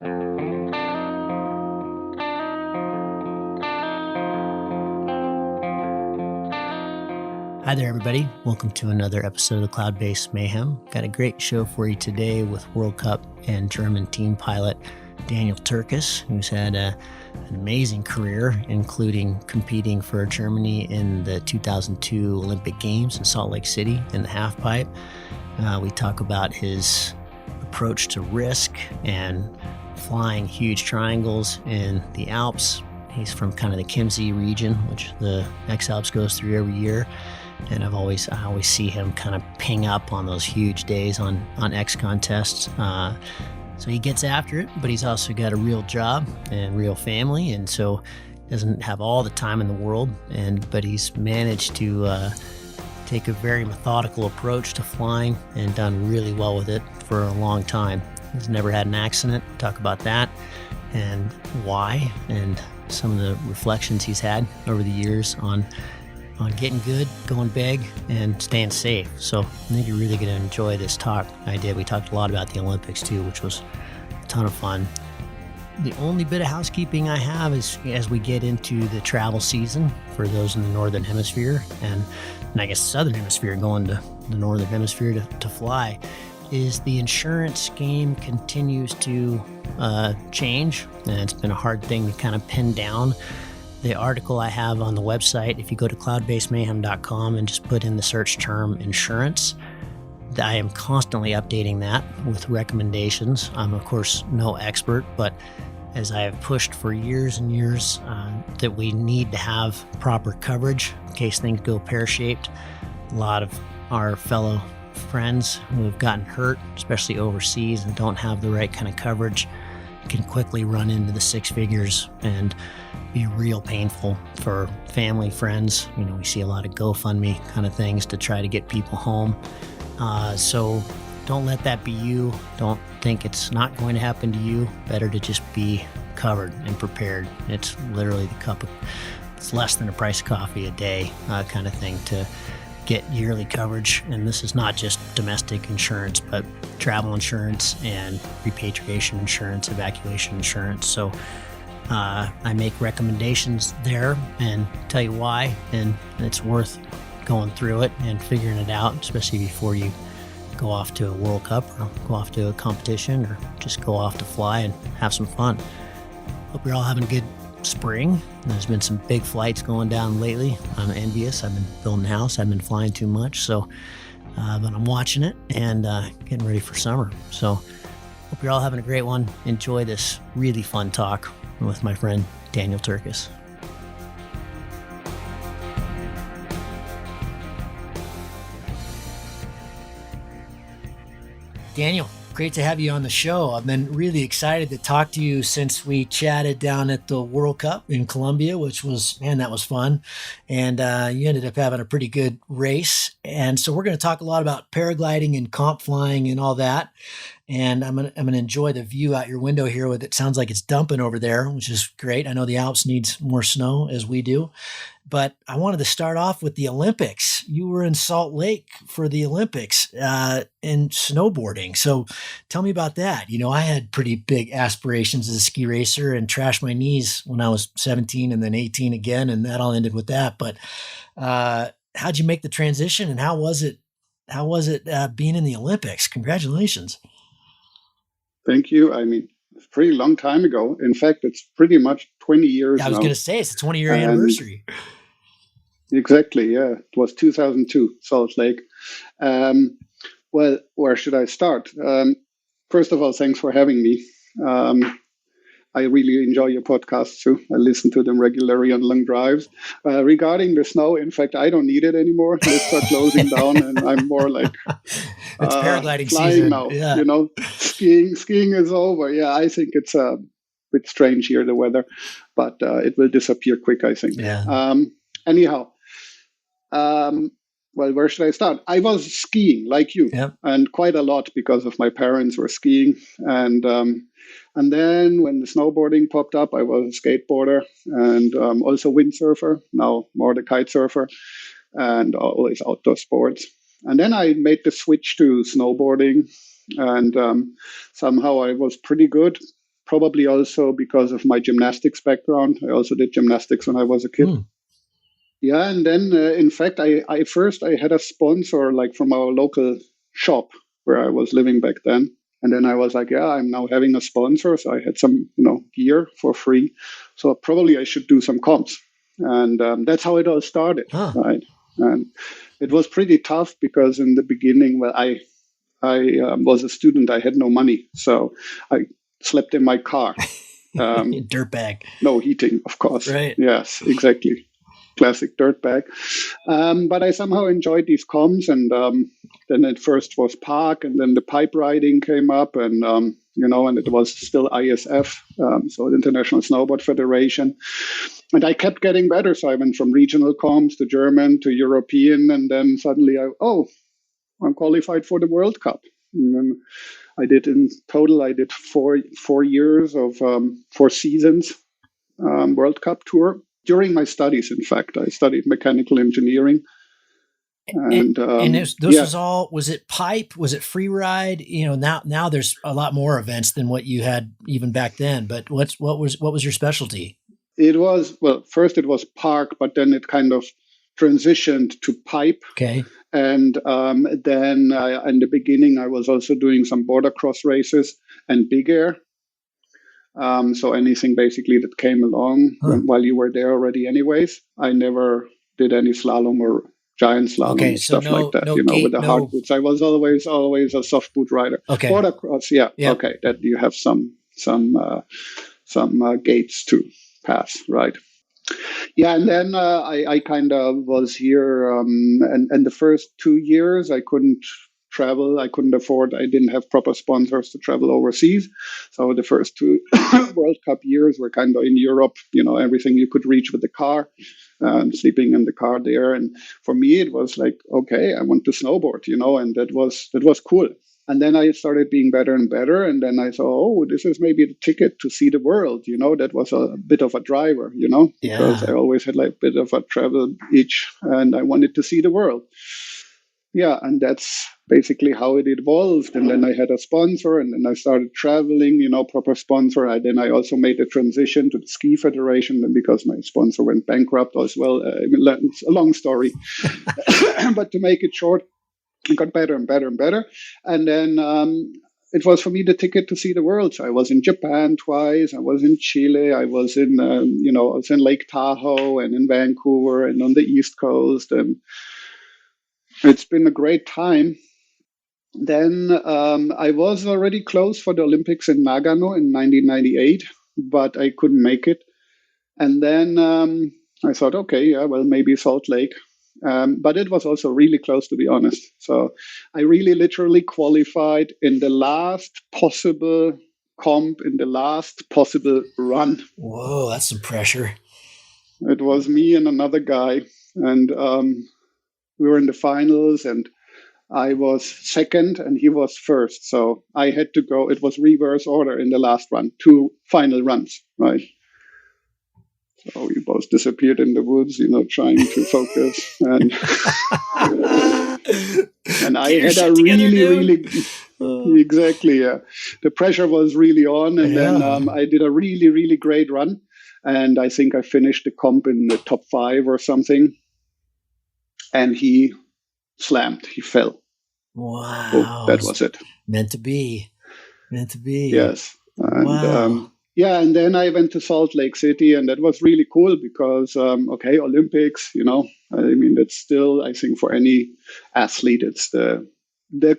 Hi there, everybody. Welcome to another episode of the Cloud-Based Mayhem. Got a great show for you today with World Cup and German team pilot Daniel Tyrkas, who's had an amazing career, including competing for Germany in the 2002 Olympic Games in Salt Lake City in the halfpipe. We talk about his approach to risk and flying huge triangles in the Alps. He's from kind of the Chiemsee region, which the Alps goes through every year. And I always see him kind of ping up on those huge days on XContest. So he gets after it, but he's also got a real job and real family, and so doesn't have all the time in the world. But he's managed to take a very methodical approach to flying and done really well with it for a long time. He's never had an accident. Talk about that and why, and some of the reflections he's had over the years on getting good, going big, and staying safe. So I think you're really going to enjoy this talk I did. We talked a lot about the Olympics too, which was a ton of fun. The only bit of housekeeping I have is as we get into the travel season for those in the Northern Hemisphere, and I guess Southern Hemisphere going to the Northern Hemisphere to fly, is the insurance game continues to change, and it's been a hard thing to kind of pin down. The article I have on the website, if you go to cloudbasedmayhem.com and just put in the search term insurance, I am constantly updating that with recommendations. I'm, of course, no expert, but as I have pushed for years and years that we need to have proper coverage in case things go pear-shaped. A lot of our fellow friends who have gotten hurt, especially overseas, and don't have the right kind of coverage, can quickly run into the six figures and be real painful for family, friends. You know, we see a lot of GoFundMe kind of things to try to get people home. So don't let that be you. Don't think it's not going to happen to you. Better to just be covered and prepared. It's literally it's less than a price of coffee a day kind of thing to get yearly coverage. And this is not just domestic insurance, but travel insurance and repatriation insurance, evacuation insurance. So I make recommendations there and tell you why, and it's worth going through it and figuring it out, especially before you go off to a World Cup or go off to a competition or just go off to fly and have some fun. Hope you're all having a good spring. There's been some big flights going down lately. I'm envious. I've been building a house. I've been flying too much, so but I'm watching it and getting ready for summer. So hope you're all having a great one. Enjoy this really fun talk with my friend Daniel Tyrkas. Daniel, great to have you on the show. I've been really excited to talk to you since we chatted down at the World Cup in Colombia, which was, man, that was fun. And you ended up having a pretty good race. And so we're going to talk a lot about paragliding and comp flying and all that. And I'm gonna enjoy the view out your window here. With it sounds like it's dumping over there, which is great. I know the Alps needs more snow, as we do. But I wanted to start off with the Olympics. You were in Salt Lake for the Olympics in snowboarding. So tell me about that. You know, I had pretty big aspirations as a ski racer and trashed my knees when I was 17 and then 18 again, and that all ended with that. But how'd you make the transition, and how was it being in the Olympics? Congratulations. Thank you. I mean, it's a pretty long time ago. In fact, it's pretty much 20 years now. I was going to say, it's a 20-year anniversary. Exactly, yeah. It was 2002, Salt Lake. Well, where should I start? First of all, thanks for having me. I really enjoy your podcasts too. I listen to them regularly on long drives. Regarding the snow, in fact, I don't need it anymore. It's start closing down, and I'm more like it's paragliding flying season now. Yeah. You know, skiing is over. Yeah, I think it's a bit strange here, the weather, but it will disappear quick, I think. Yeah. Anyhow, well, where should I start? I was skiing like you, Yep. and quite a lot because of my parents were skiing. And then when the snowboarding popped up, I was a skateboarder and also windsurfer, now more the kite surfer, and always outdoor sports. And then I made the switch to snowboarding, and somehow I was pretty good, probably also because of my gymnastics background. I also did gymnastics when I was a kid. Yeah, and then in fact, I first I had a sponsor like from our local shop where I was living back then, and then I was like, yeah, I'm now having a sponsor, so I had some gear for free, so probably I should do some comps, and that's how it all started, right? And it was pretty tough because in the beginning, well, I was a student, I had no money, so I slept in my car. Dirtbag. No heating, of course. Right. Yes, exactly. Classic dirtbag. But I somehow enjoyed these comms, and then at first was park, and then the pipe riding came up, and and it was still ISF, so the International Snowboard Federation, and I kept getting better. So I went from regional comms to German to European, and then suddenly I'm qualified for the World Cup. And then I did four years of 4 seasons World Cup tour. During my studies, in fact, I studied mechanical engineering. And was all, was it pipe? Was it free ride? Now there's a lot more events than what you had even back then, but what was your specialty? First it was park, but then it kind of transitioned to pipe. Okay. And then in the beginning, I was also doing some border cross races and big air. So anything basically that came along while you were there already anyways. I never did any slalom or giant slalom and stuff like that, with the hard boots. I was always a soft boot rider. Okay. Border cross, yeah. Okay, that you have some gates to pass, right? Yeah, and then I kind of was here, and the first 2 years I couldn't travel. I couldn't afford. I didn't have proper sponsors to travel overseas. So the first 2 World Cup years were kind of in Europe. Everything you could reach with the car, sleeping in the car there. And for me, it was like, okay, I want to snowboard. And that was cool. And then I started being better and better. And then I thought, this is maybe the ticket to see the world. That was a bit of a driver, because I always had like a bit of a travel itch and I wanted to see the world. Yeah, and that's basically how it evolved. And then I had a sponsor, and then I started traveling, proper sponsor. Then I also made a transition to the Ski Federation, and because my sponsor went bankrupt as well. It's a long story. But to make it short, it got better and better and better. And then it was for me the ticket to see the world. So I was in Japan twice. I was in Chile. I was in, I was in Lake Tahoe and in Vancouver and on the East Coast. And it's been a great time. Then I was already close for the Olympics in Nagano in 1998, but I couldn't make it. And then I thought, okay, maybe Salt Lake. But it was also really close, to be honest. So I really literally qualified in the last possible comp, in the last possible run. Whoa, that's some pressure. It was me and another guy. And we were in the finals, and I was second and he was first. So I had to go. It was reverse order in the last run, 2 final runs, right? So we both disappeared in the woods, trying to focus. And and I had a really, exactly, yeah. The pressure was really on. And then I did a really, really great run. And I think I finished the comp in the top 5 or something. And he slammed. He fell. Wow. Oh, that was it. Meant to be. Yes. And, wow. and then I went to Salt Lake City, and that was really cool because, Olympics, that's still, I think, for any athlete, it's the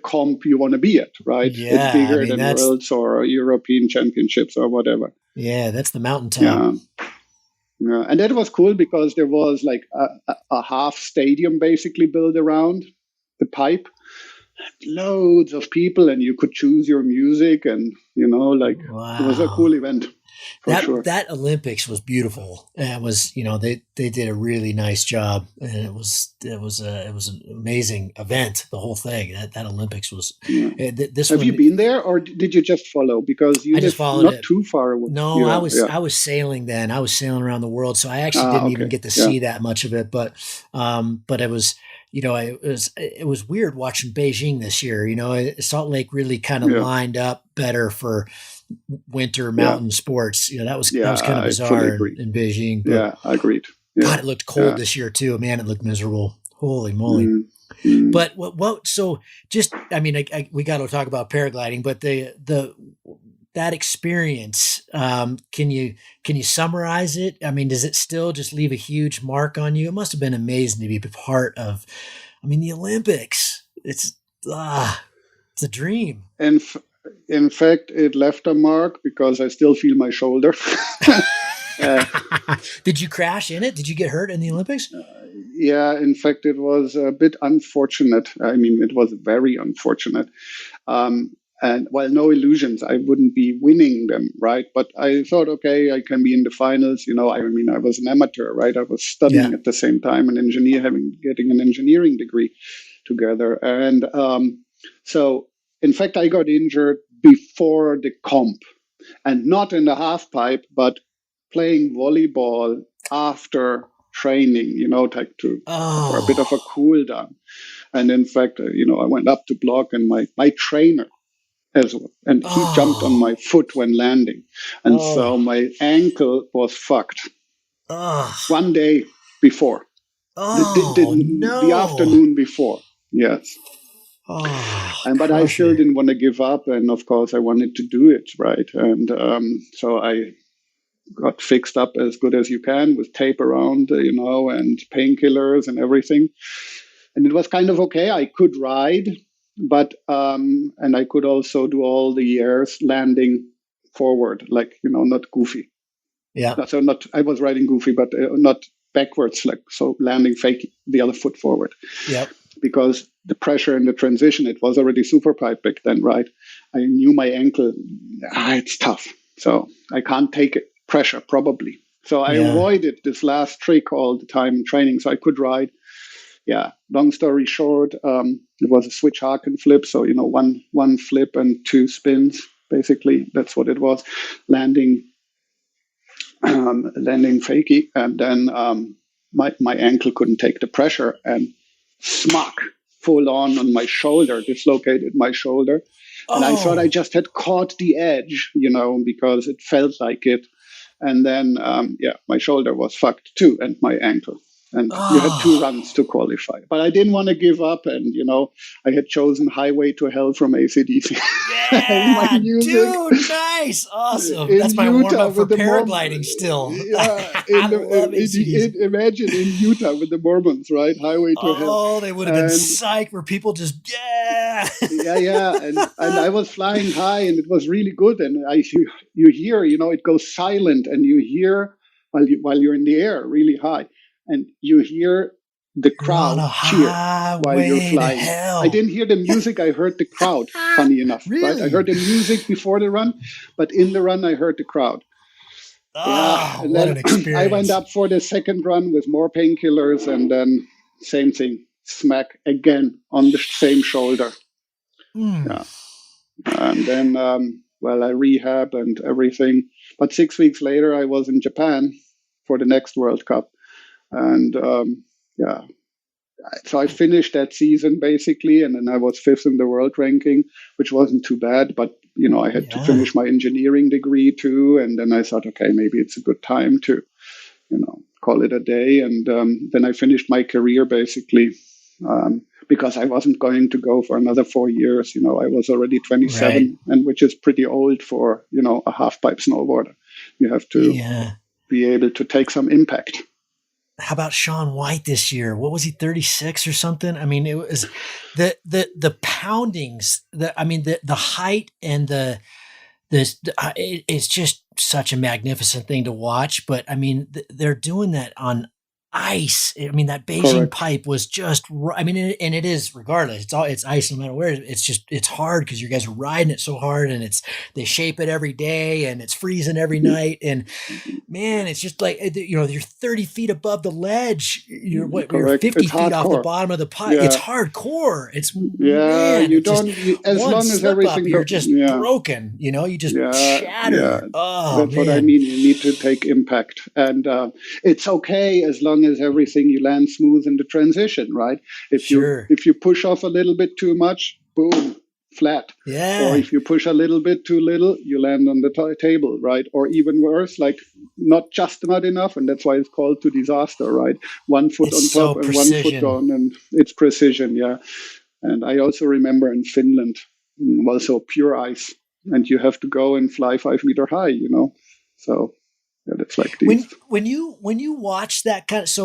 comp you want to be at, right? Yeah, it's bigger than Worlds or European Championships or whatever. Yeah, that's the mountaintop. Yeah, and that was cool because there was like a half stadium basically built around the pipe, loads of people, and you could choose your music, and wow. It was a cool event. That Olympics was beautiful. It was, they did a really nice job, and it was an amazing event. The whole thing, that Olympics was. Yeah. Have you been there, or did you just follow? Because you just followed not too far away. No, I was sailing then. I was sailing around the world, so I actually didn't even get to see that much of it. But it was. it was weird watching Beijing this year. Salt Lake really kind of lined up better for winter mountain sports. That was kind of bizarre in Beijing. But yeah, I agreed. Yeah. God, it looked cold this year too. Man, it looked miserable. Holy moly. Mm-hmm. But so just, we got to talk about paragliding, but that experience, can you summarize it? Does it still just leave a huge mark on you? It must've been amazing to be a part of, the Olympics. It's a dream. In fact, it left a mark because I still feel my shoulder. Did you crash in it? Did you get hurt in the Olympics? Yeah, in fact, it was a bit unfortunate. It was very unfortunate. And while no illusions, I wouldn't be winning them, right? But I thought, okay, I can be in the finals. I was an amateur, right? I was studying at the same time, getting an engineering degree together. And so, in fact, I got injured before the comp, and not in the half pipe, but playing volleyball after training, for a bit of a cool down. And in fact, I went up to block, and my trainer as well, and he jumped on my foot when landing, and so my ankle was fucked. 1 day before, the afternoon before, yes. But I still didn't want to give up, and of course I wanted to do it right, and so I got fixed up as good as you can with tape around, and painkillers and everything. And it was kind of okay. I could ride, but and I could also do all the airs landing forward, not goofy. Yeah. So I was riding goofy, but not backwards, so landing fake the other foot forward. Yep. Because the pressure in the transition, it was already super pipe back then, right? I knew my ankle, it's tough. So I can't take it. Pressure probably. So I avoided this last trick all the time in training, so I could ride. Yeah. Long story short, it was a switch Haken flip. So one flip and 2 spins. Basically, that's what it was. Landing fakie, and then my ankle couldn't take the pressure, and smack full on my shoulder, dislocated my shoulder, and I thought I just had caught the edge, because it felt like it. And then, my shoulder was fucked too, and my ankle. And you had 2 runs to qualify. But I didn't want to give up. And, I had chosen Highway to Hell from AC/DC. Yeah, dude, nice. Awesome. That's my warm-up for paragliding still. Yeah, I love AC/DC. Imagine in Utah with the Mormons, right? Highway to Hell. Oh, they would have been psyched where people just, Yeah. And I was flying high, and it was really good. And you hear, it goes silent, and you hear while you're in the air really high, and you hear the crowd cheer while you're flying. I didn't hear the music. I heard the crowd, funny enough. Really? Right? I heard the music before the run, but in the run, I heard the crowd. And then what an experience. I went up for the second run with more painkillers, and then same thing, smack again on the same shoulder. Yeah. And then, I rehab and everything. But 6 weeks later, I was in Japan for the next World Cup. And so I finished that season basically, and then I was 5th in the world ranking, which wasn't too bad. But I had to finish my engineering degree too, and then I thought, okay, maybe it's a good time to, call it a day. And then I finished my career basically because I wasn't going to go for another 4 years. I was already 27, and which is pretty old for a half pipe snowboarder. You have to be able to take some impact. How about Shaun White this year? What was he, 36 or something? It was the poundings, the height and it's just such a magnificent thing to watch. But they're doing that on ice. That Beijing pipe was just, and it is regardless. It's ice no matter where. It's hard because you guys are riding it so hard, and they shape it every day, and it's freezing every night. And man, it's just like, you're 30 feet above the ledge. You're 50 feet hardcore. off the bottom of the pipe. Yeah. It's hardcore. It's as long as everything you're just broken. You just shatter. Yeah. That's what I mean. You need to take impact, and it's okay as long long as everything you land smooth in the transition, right? Sure. If you push off a little bit too much, boom, flat. Yeah. Or if you push a little bit too little, you land on the table, right? Or even worse, like not enough, and that's why it's called to disaster, right? One foot It's on top so and 1 foot precision. down, and it's precision, yeah. And I also remember in Finland, also pure ice, and you have to go and fly 5 meter high, So yeah, it's like these. When you watch that kind of,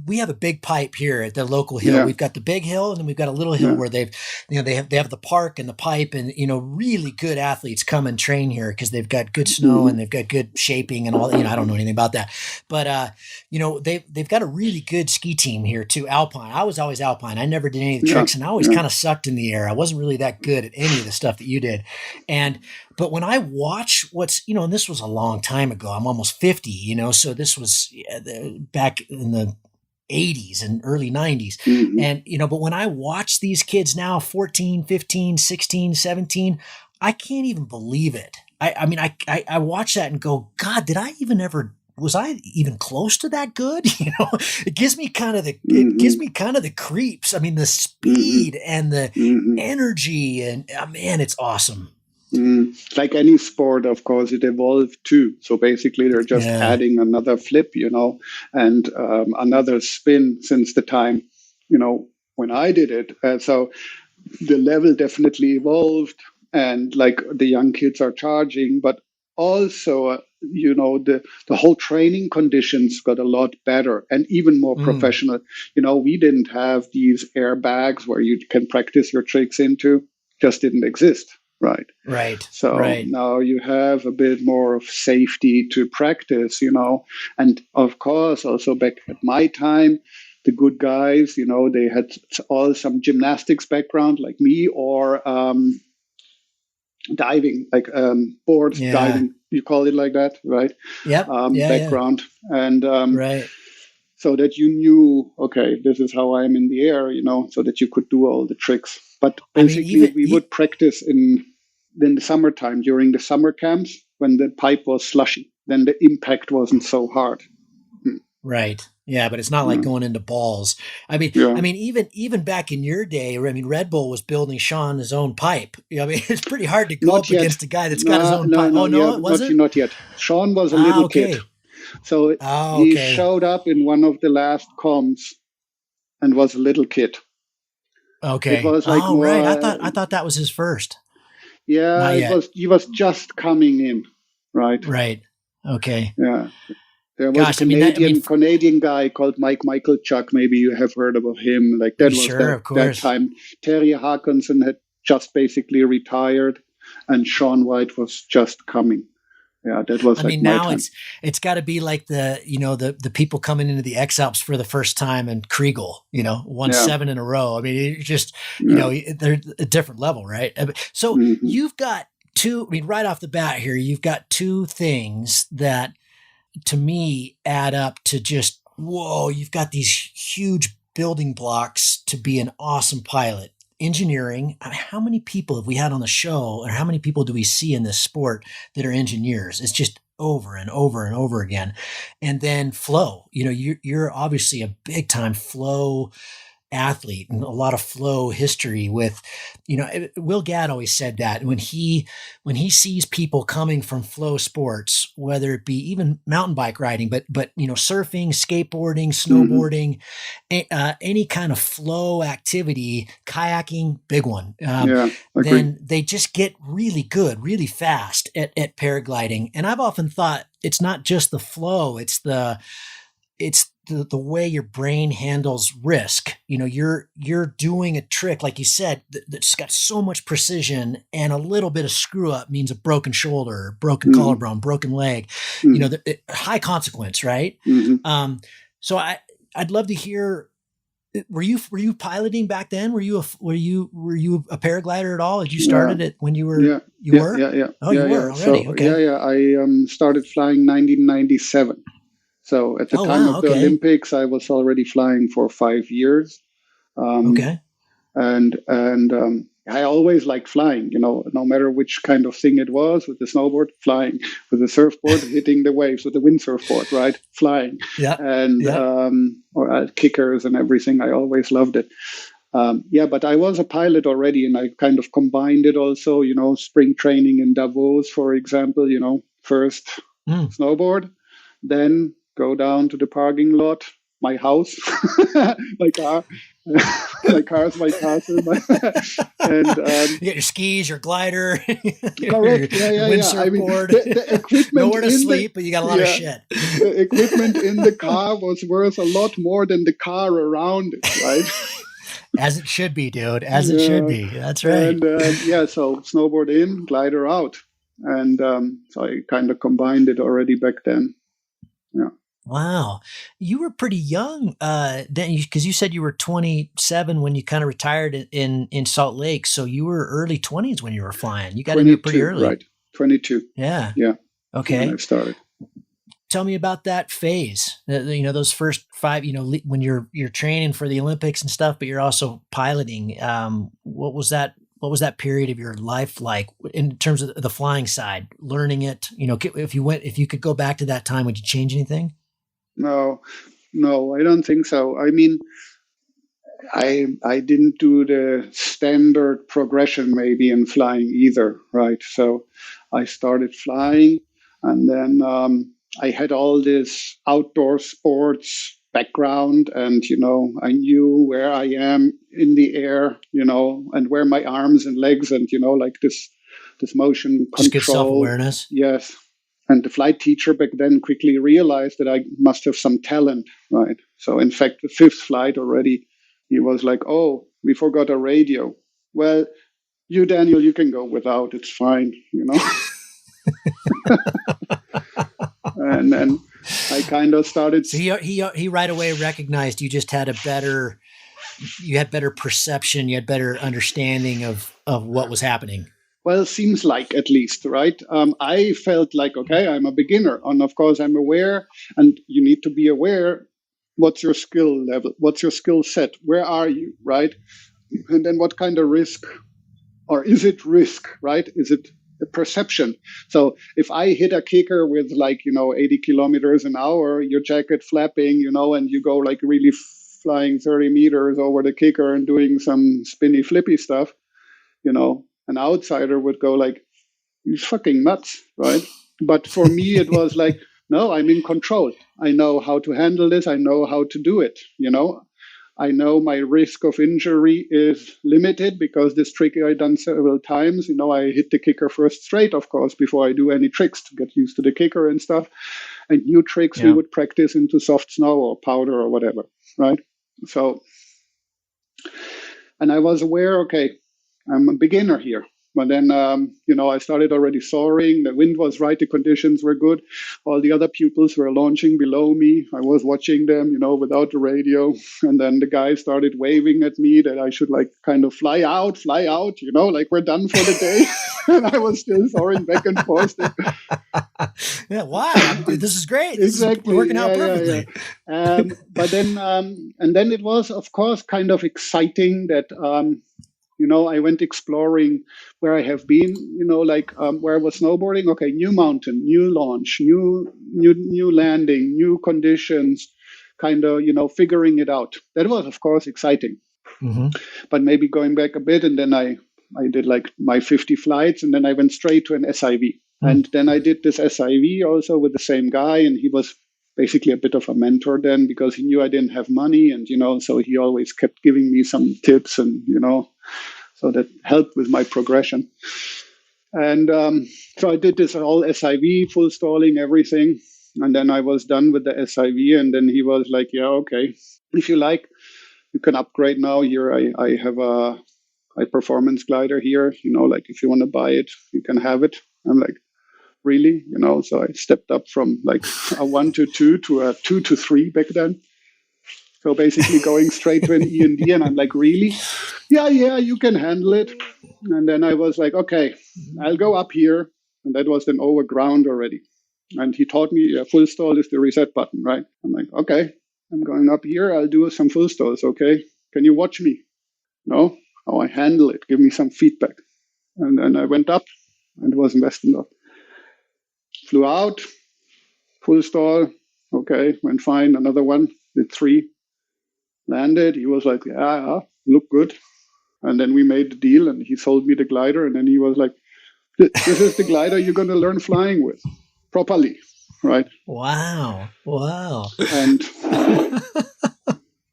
we have a big pipe here at the local hill. Yeah. We've got the big hill, and then we've got a little hill where they have the park and the pipe, and really good athletes come and train here because they've got good snow and they've got good shaping and all. I don't know anything about that, but they've got a really good ski team here too. Alpine. I was always Alpine. I never did any of the tricks, and I always kind of sucked in the air. I wasn't really that good at any of the stuff that you did, but when I watch and this was a long time ago, I'm almost 50, so this was back in the 80s and early 90s. And, but when I watch these kids now, 14, 15, 16, 17, I can't even believe it. I watch that and go, God, was I even close to that good? It gives me kind of the creeps. I mean, the speed and the energy and man, it's awesome. Like any sport, of course, it evolved too. So basically, they're just adding another flip, and another spin since the time, when I did it. So the level definitely evolved, and like the young kids are charging, but also, the whole training conditions got a lot better and even more professional. We didn't have these airbags where you can practice your tricks into, just didn't exist. Right. So now you have a bit more of safety to practice, and of course, also back at my time, the good guys, they had all some gymnastics background like me, or diving, like board diving, you call it like that, right? Yep. Background. And right. So that you knew, okay, this is how I'm in the air, so that you could do all the tricks. But basically, we would practice in the summertime, during the summer camps, when the pipe was slushy. Then the impact wasn't so hard. Right. Yeah, but it's not like going into balls. I mean, even back in your day, Red Bull was building Sean his own pipe. It's pretty hard to go up against a guy that's got his own pipe. Not yet. Sean was a little kid. So he showed up in one of the last comps and was a little kid. Okay. It was like right. I thought that was his first. Yeah, he was just coming in, right? Right. Okay. Yeah. There was a Canadian guy called Michael Chuck. Maybe you have heard about him. Like that was that time. Terje Hakonsen had just basically retired, and Sean White was just coming. Yeah, that was. Now it's got to be like the people coming into the X Alps for the first time and Kriegel, won 7 in a row. It's just they're a different level, right? So you've got two. Right off the bat here, you've got two things that, to me, add up to just whoa. You've got these huge building blocks to be an awesome pilot. Engineering. How many people have we had on the show, or how many people do we see in this sport that are engineers? It's just over and over and over again. And then flow. You're obviously a big time flow athlete and a lot of flow history with, Will Gadd always said that when he sees people coming from flow sports, whether it be even mountain bike riding, but surfing, skateboarding, snowboarding, any kind of flow activity, kayaking, big one. Then they just get really good, really fast at paragliding. And I've often thought it's not just the flow, it's the way your brain handles risk. You're doing a trick, like you said, that's got so much precision, and a little bit of screw up means a broken shoulder, broken collarbone, broken leg, high consequence, right? So I'd love to hear, were you piloting back then? Were you a paraglider at all? Had you started it when you were, you were? Yeah. Oh, you were already. So, okay. I started flying 1997. So at the time of the Olympics, I was already flying for 5 years. And I always liked flying, no matter which kind of thing it was, with the snowboard, flying, with the surfboard, hitting the waves, with the windsurfboard, right? Flying. Yeah. And, Yeah. or kickers and everything. I always loved it. But I was a pilot already, and I kind of combined it also, spring training in Davos, for example, first snowboard, then go down to the parking lot, my house, my car. My car's my castle, and you get your skis, your glider, correct, your windsurfboard. The equipment nowhere to sleep, but you got a lot of shit. The equipment in the car was worth a lot more than the car around it, right? As it should be, dude. As it should be. That's right. And so snowboard in, glider out, and so I kind of combined it already back then. Yeah. Wow. You were pretty young, because you said you were 27 when you kind of retired in Salt Lake. So you were early 20s when you were flying. You got into it pretty early. Right. 22. Yeah. Yeah. Okay. When I started. Tell me about that phase. Those first 5, when you're training for the Olympics and stuff, but you're also piloting. What was that period of your life like in terms of the flying side, learning it? If you could go back to that time, would you change anything? No, I don't think so. I mean, I didn't do the standard progression maybe in flying either, right? So I started flying, and then I had all this outdoor sports background, and I knew where I am in the air, and where my arms and legs, and like this motion control. Just good self-awareness. Yes. And the flight teacher back then quickly realized that I must have some talent, right? So in fact, the 5th flight already, he was like, "Oh, we forgot a radio." Well, you, Daniel, you can go without. It's fine, And then I kind of started. So he right away recognized you just had better perception, you had better understanding of what was happening. Well, seems like, at least, right? I felt like, okay, I'm a beginner. And of course, I'm aware, and you need to be aware. What's your skill level? What's your skill set? Where are you, right? And then what kind of risk, or is it risk, right? Is it a perception? So if I hit a kicker with 80 kilometers an hour, your jacket flapping, and you go really flying 30 meters over the kicker and doing some spinny flippy stuff, an outsider would go like, "You fucking nuts," right? But for me, it was like, no, I'm in control. I know how to handle this. I know how to do it. I know my risk of injury is limited because this trick I've done several times. I hit the kicker first straight, of course, before I do any tricks to get used to the kicker and stuff. And new tricks we would practice into soft snow or powder or whatever, right? So, and I was aware, okay, I'm a beginner here. But then, I started already soaring. The wind was right. The conditions were good. All the other pupils were launching below me. I was watching them, without the radio. And then the guy started waving at me that I should kind of fly out, like we're done for the day. And I was still soaring back and forth. Yeah, wow, this is great. Exactly. This is working out perfectly. But then, and then it was, of course, kind of exciting that, I went exploring where I have been, where I was snowboarding. Okay, new mountain, new launch, new landing, new conditions, kind of, figuring it out. That was, of course, exciting. Mm-hmm. But maybe going back a bit, and then I did my 50 flights, and then I went straight to an SIV. Mm-hmm. And then I did this SIV also with the same guy, and he was basically a bit of a mentor then, because he knew I didn't have money, and so he always kept giving me some tips, and so that helped with my progression. And so I did this all SIV, full stalling, everything, and then I was done with the SIV, and then he was like, "Yeah, okay, if you like, you can upgrade now. Here I have a high performance glider here, if you want to buy it, you can have it." I'm like, "Really?" So I stepped up from a 1 to 2 to a 2 to 3 back then. So basically going straight to an E&D, and I'm like, "Really?" Yeah, you can handle it. And then I was like, "Okay, I'll go up here." And that was then over ground already. And he taught me full stall is the reset button, right? I'm like, "Okay, I'm going up here. I'll do some full stalls. Okay. Can you watch me?" "No." how I handle it. Give me some feedback. And then I went up, and it was in Westendorf. Flew out, full stall. Okay, went fine. Another one, did 3. Landed. He was like, yeah, look good. And then we made the deal, and he sold me the glider. And then he was like, this is the glider you're going to learn flying with properly, right? Wow. And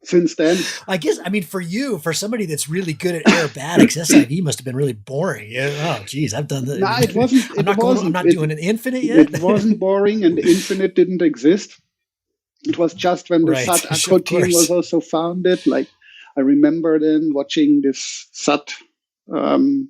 since then, I guess, I mean, for somebody that's really good at aerobatics, SIV must have been really boring. Oh, geez, I've done that. No, it wasn't. I'm not doing an infinite yet. It wasn't boring, and the infinite didn't exist. It was just when the SAT Acro team was also founded. Like, I remember then watching this SAT on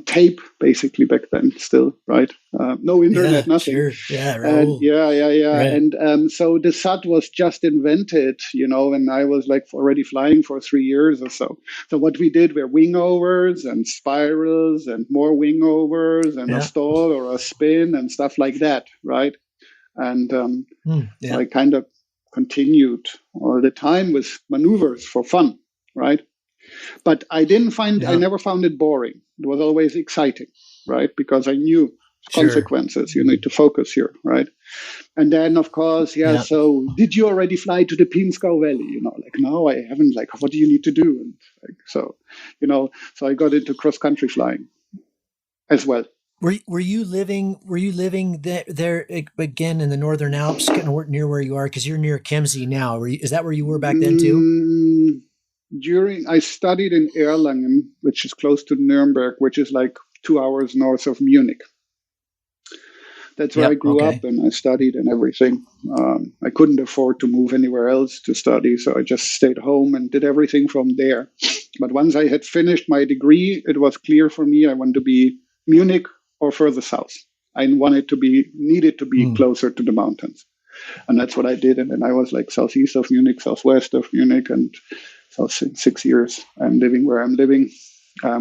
tape, basically back then, still, right? No internet, nothing. Sure. Yeah, right. Right. And so the SAT was just invented, and I was like already flying for 3 years or so. So what we did were wingovers and spirals and more wingovers and a stall or a spin and stuff like that, right? And so I kind of continued all the time with maneuvers for fun, right? But I never found it boring. It was always exciting, right? Because I knew consequences. Sure. You need to focus here, right? And then, of course, so did you already fly to the Pinzgau Valley? Like, no, I haven't. Like, what do you need to do? And like, so I got into cross-country flying as well. Were you living there again in the Northern Alps, kind of near where you are? Because you're near Chiemsee now. Is that where you were back then too? I studied in Erlangen, which is close to Nuremberg, which is like 2 hours north of Munich. That's where I grew up, and I studied and everything. I couldn't afford to move anywhere else to study, so I just stayed home and did everything from there. But once I had finished my degree, it was clear for me I wanted to be Munich or further south. I needed to be closer to the mountains. And that's what I did. And then I was like southeast of Munich, southwest of Munich, and so 6 years I'm living where I'm living,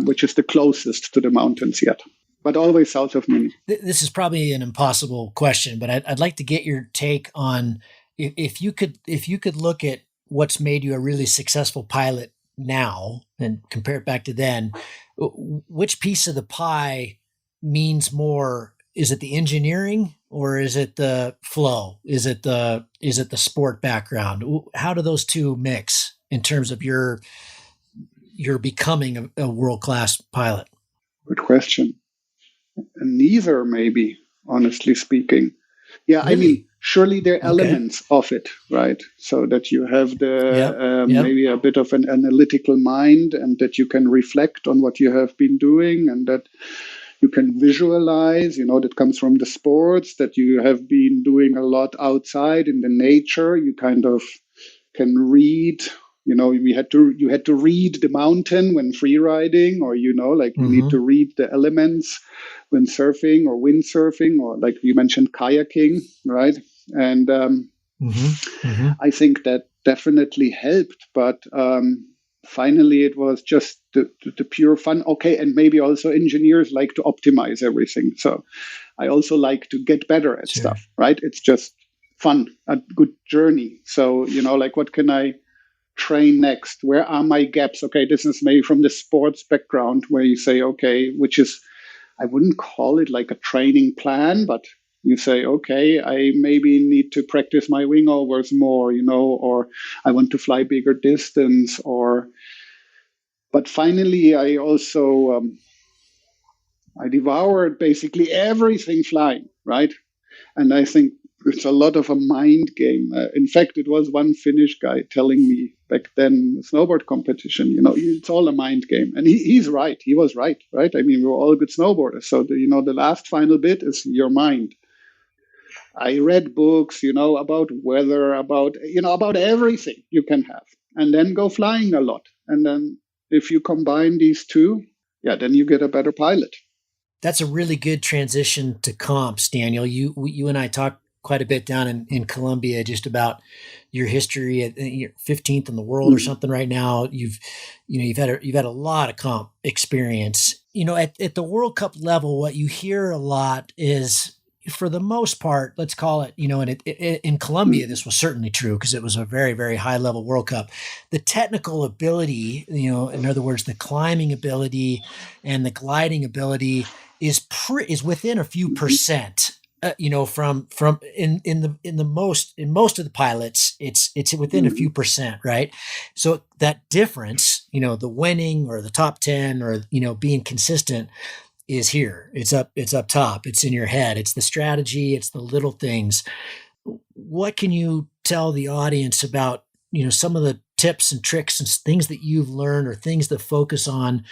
which is the closest to the mountains yet, but always south of Munich. This is probably an impossible question, but I'd like to get your take on if you could look at what's made you a really successful pilot now and compare it back to then, which piece of the pie means more? Is it the engineering or is it the flow? Is it the sport background? How do those two mix in terms of your becoming a world-class pilot? Good question. Neither, maybe, honestly speaking. Yeah, really? I mean, surely there are elements of it, right? So that you have maybe a bit of an analytical mind, and that you can reflect on what you have been doing, and that you can visualize, that comes from the sports, that you have been doing a lot outside in the nature. You kind of can read, you had to read the mountain when free riding, or, you need to read the elements when surfing or windsurfing, or like you mentioned, kayaking, right? And I think that definitely helped, but finally it was just the pure fun. Okay, and maybe also engineers like to optimize everything. So I also like to get better at stuff, right? It's just fun, a good journey. So, what can I train next? Where are my gaps? Okay, this is maybe from the sports background where you say, okay, which is, I wouldn't call it like a training plan, but you say, okay, I maybe need to practice my wingovers more, or I want to fly bigger distance, but finally I also, I devoured basically everything flying, right? And I think it's a lot of a mind game. In fact, it was one Finnish guy telling me back then, snowboard competition, it's all a mind game. And he's right. He was right? I mean, we were all good snowboarders. So, the last final bit is your mind. I read books, about weather, about everything you can have. And then go flying a lot. And then if you combine these two, then you get a better pilot. That's a really good transition to comps, Daniel. You and I talked quite a bit down in Colombia just about your history. You're 15th in the world or something right now. You've had a lot of comp experience. At the World Cup level, what you hear a lot is, for the most part, let's call it, and in Colombia, this was certainly true because it was a very, very high level World Cup. The technical ability, in other words, the climbing ability and the gliding ability is within a few percent. From in most of the pilots, it's within a few percent, right? So that difference, the winning or the top 10 or being consistent is here. It's up top. It's in your head. It's the strategy. It's the little things. What can you tell the audience about, some of the tips and tricks and things that you've learned or things to focus on,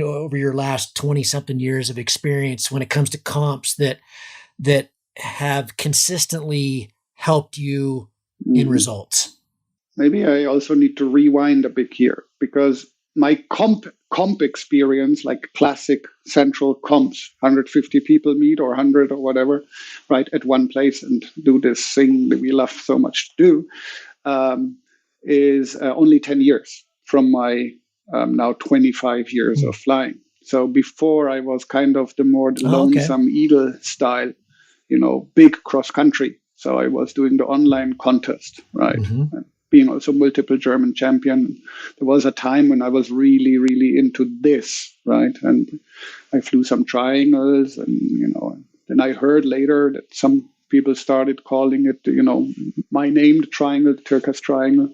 over your last 20 something years of experience when it comes to comps that have consistently helped you in results? Maybe I also need to rewind a bit here, because my comp experience, like classic central comps, 150 people meet or 100 or whatever, right, at one place and do this thing that we love so much to do, is only 10 years from my now 25 years of flying. So before I was kind of the lonesome eagle style, big cross country. So I was doing the online contest, right? Being also multiple German champion. There was a time when I was really, really into this, right? And I flew some triangles, and, then I heard later that some people started calling it, my name, the triangle, the Tyrkas triangle.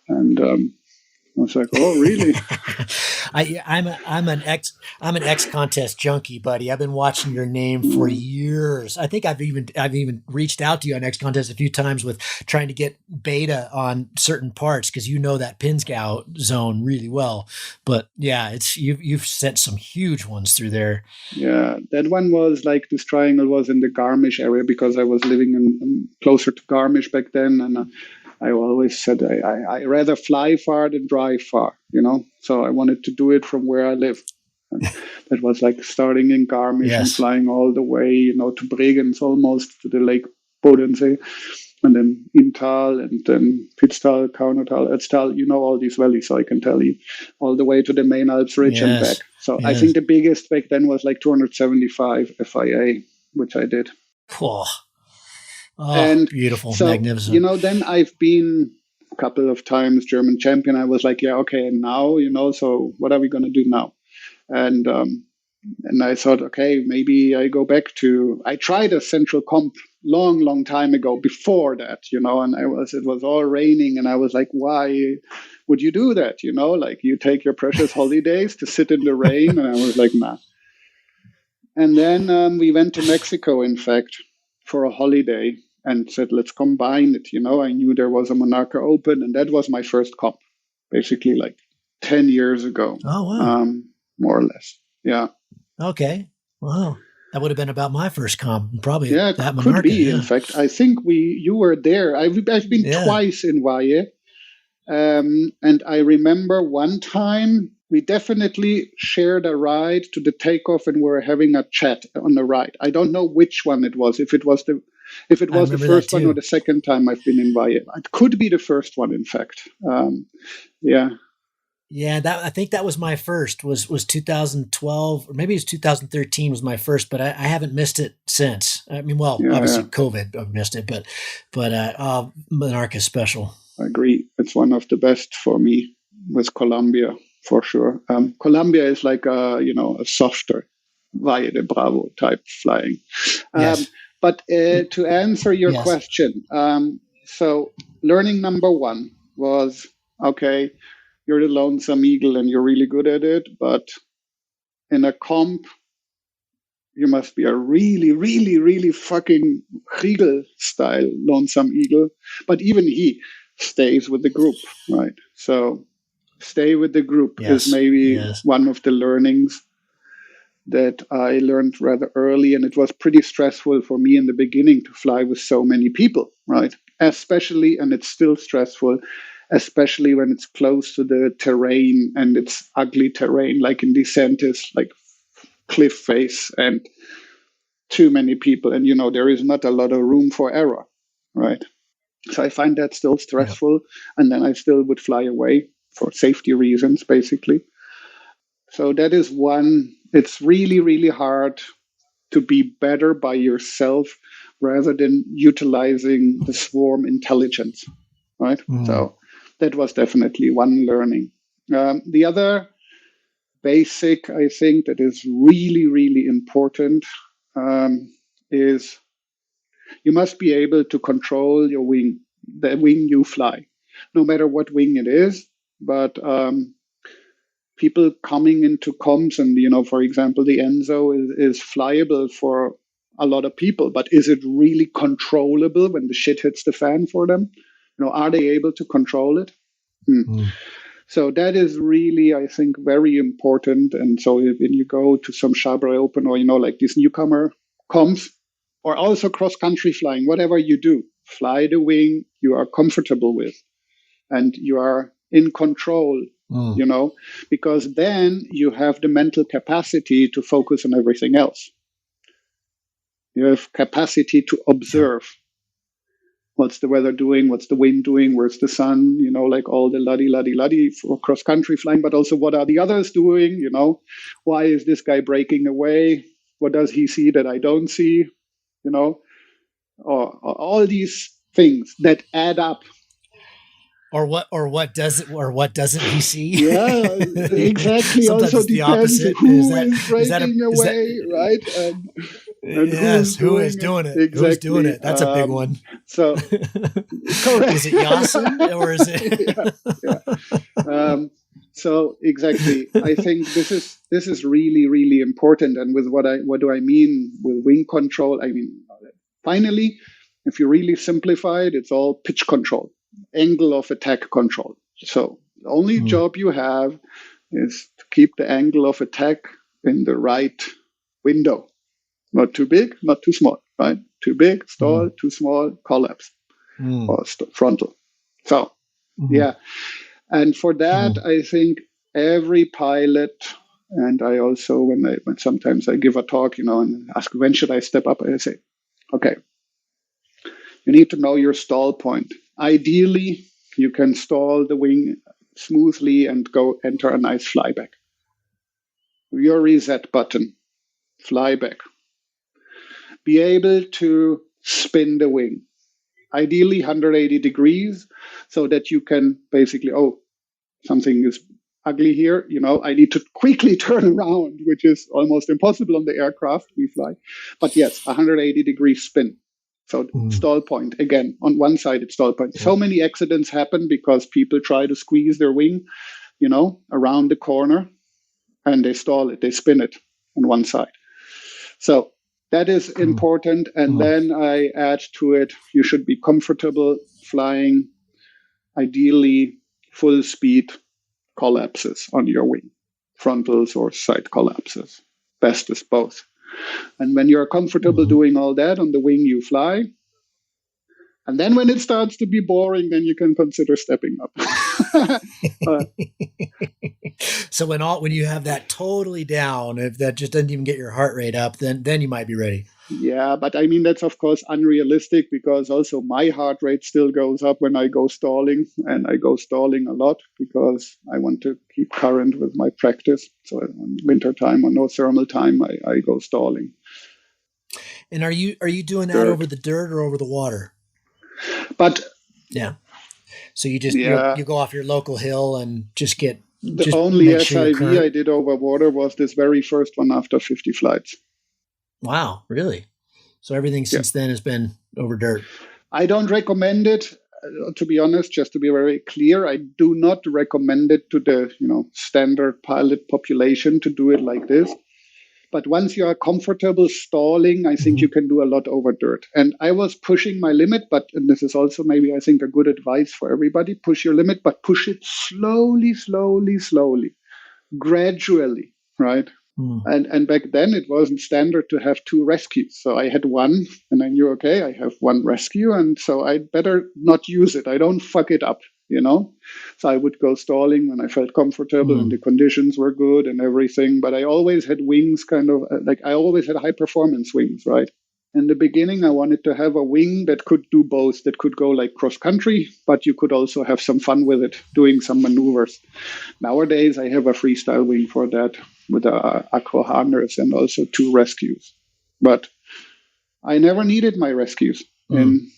And I was like, oh, really? I'm an XContest junkie, buddy. I've been watching your name for years. I think I've even reached out to you on XContest a few times with trying to get beta on certain parts because that Pinzgau zone really well. But yeah, you've sent some huge ones through there. Yeah, that one was like, this triangle was in the Garmisch area because I was living in closer to Garmisch back then, and I always said I rather fly far than drive far, So I wanted to do it from where I live. And that was like starting in Garmisch and flying all the way, to Bregenz, almost to the Lake Bodensee, and then Inntal, and then Pitztal, Kaunertal, Ötztal, all these valleys, so I can tell you, all the way to the main Alps ridge and back. So I think the biggest back then was like 275 FIA, which I did. Oh, and beautiful, so, magnificent. Then I've been a couple of times German champion. I was like, yeah, okay, and now, so what are we going to do now? And I thought, okay, maybe I go back I tried a central comp long time ago before that, and it was all raining, and I was like, why would you do that? Like, you take your precious holidays to sit in the rain, and I was like, nah. And then we went to Mexico, in fact, for a holiday, and said, let's combine it. I knew there was a Monarca Open, and that was my first comp, basically like 10 years ago. Oh, wow. More or less. Yeah. Okay. Wow. That would have been about my first comp, probably. Yeah, that could Monarca, be. In fact, I think you were there. I've been twice in Valle. And I remember one time we definitely shared a ride to the takeoff, and we were having a chat on the ride. I don't know which one it was. If it was the first one or the second time I've been in Valle. It could be the first one, in fact. Yeah. Yeah, I think that was my first. Was 2012, or maybe it was 2013 was my first, but I haven't missed it since. I mean, obviously COVID, I've missed it, but Monarca is special. I agree. It's one of the best for me with Colombia, for sure. Colombia is like a softer Valle de Bravo type flying. Yes. But to answer your question, so learning number one was, okay, you're the lonesome eagle and you're really good at it, but in a comp, you must be a really, really, really fucking Kriegel style lonesome eagle. But even he stays with the group, right? So stay with the group is maybe one of the learnings that I learned rather early. And it was pretty stressful for me in the beginning to fly with so many people, right? Especially, and it's still stressful, especially when it's close to the terrain and it's ugly terrain, like in descent is like cliff face and too many people. And, there is not a lot of room for error, right? So I find that still stressful. And then I still would fly away for safety reasons, basically. So that is one. It's really, really hard to be better by yourself rather than utilizing the swarm intelligence, right? So that was definitely one learning. The other basic, I think, that is really, really important is you must be able to control your wing, the wing you fly, no matter what wing it is. But people coming into comms and, for example, the Enzo is flyable for a lot of people, but is it really controllable when the shit hits the fan for them? Are they able to control it? So that is really, I think, very important. And so when you go to some Chabre Open or, like these newcomer comms, or also cross-country flying, whatever you do, fly the wing you are comfortable with and you are in control, because then you have the mental capacity to focus on everything else. You have capacity to observe. What's the weather doing? What's the wind doing? Where's the sun? Like all the luddy for cross-country flying, but also what are the others doing? Why is this guy breaking away? What does he see that I don't see? Or all these things that add up. Or what doesn't he see? Yeah, exactly. Sometimes also it's the depends opposite. who is breaking away, right? And yes, who is doing it? Exactly. Who's doing it? That's a big one. So, correct. Is it Yasin or is it? yeah. So exactly, I think this is really, really important. And with what do I mean with wing control? I mean, finally, if you really simplify it, it's all pitch control, angle of attack control. So the only job you have is to keep the angle of attack in the right window. Not too big, not too small, right? Too big, stall, too small, collapse, or frontal. So, yeah. And for that, I think every pilot, and I also, when sometimes I give a talk, and ask, when should I step up? I say, okay, you need to know your stall point. Ideally, you can stall the wing smoothly and go enter a nice flyback. Your reset button, flyback. Be able to spin the wing, ideally 180 degrees, so that you can basically, something is ugly here, I need to quickly turn around, which is almost impossible on the aircraft we fly. But yes, 180 degree spin. So stall point, again, on one side it's stall point. So many accidents happen because people try to squeeze their wing, around the corner, and they stall it, they spin it on one side. So that is important. And then I add to it, you should be comfortable flying, ideally full speed collapses on your wing, frontals or side collapses. Best is both. And when you're comfortable doing all that on the wing you fly, and then when it starts to be boring, then you can consider stepping up. So when you have that totally down, if that just doesn't even get your heart rate up, then you might be ready. Yeah, but I mean, that's of course unrealistic, because also my heart rate still goes up when I go stalling, and I go stalling a lot because I want to keep current with my practice. So in winter time or no thermal time, I go stalling. And are you doing that over the dirt or over the water? But yeah, so you just you go off your local hill and just get the only SIV I did over water was this very first one after 50 flights. Wow, really? So everything since then has been over dirt. I don't recommend it, to be honest. Just to be very clear, I do not recommend it to the standard pilot population to do it like this. But once you are comfortable stalling, I think you can do a lot over dirt. And I was pushing my limit, and this is also maybe, I think, a good advice for everybody. Push your limit, but push it slowly, gradually, right? And back then, it wasn't standard to have 2 rescues. So I had one, and I knew, okay, I have 1 rescue, and so I'd better not use it. I don't fuck it up, So I would go stalling when I felt comfortable and the conditions were good and everything. But I always had wings I always had high performance wings, right? In the beginning, I wanted to have a wing that could do both, that could go like cross country, but you could also have some fun with it, doing some maneuvers. Nowadays, I have a freestyle wing for that with a acro harness and also 2 rescues. But I never needed my rescues. In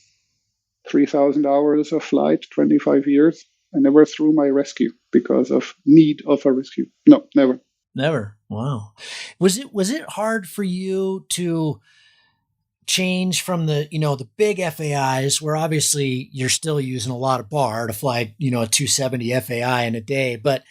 3,000 hours of flight, 25 years, I never threw my rescue because of need of a rescue. No, never. Never. Wow. Was it hard for you to change from the, the big FAIs where obviously you're still using a lot of bar to fly, a 270 FAI in a day. But,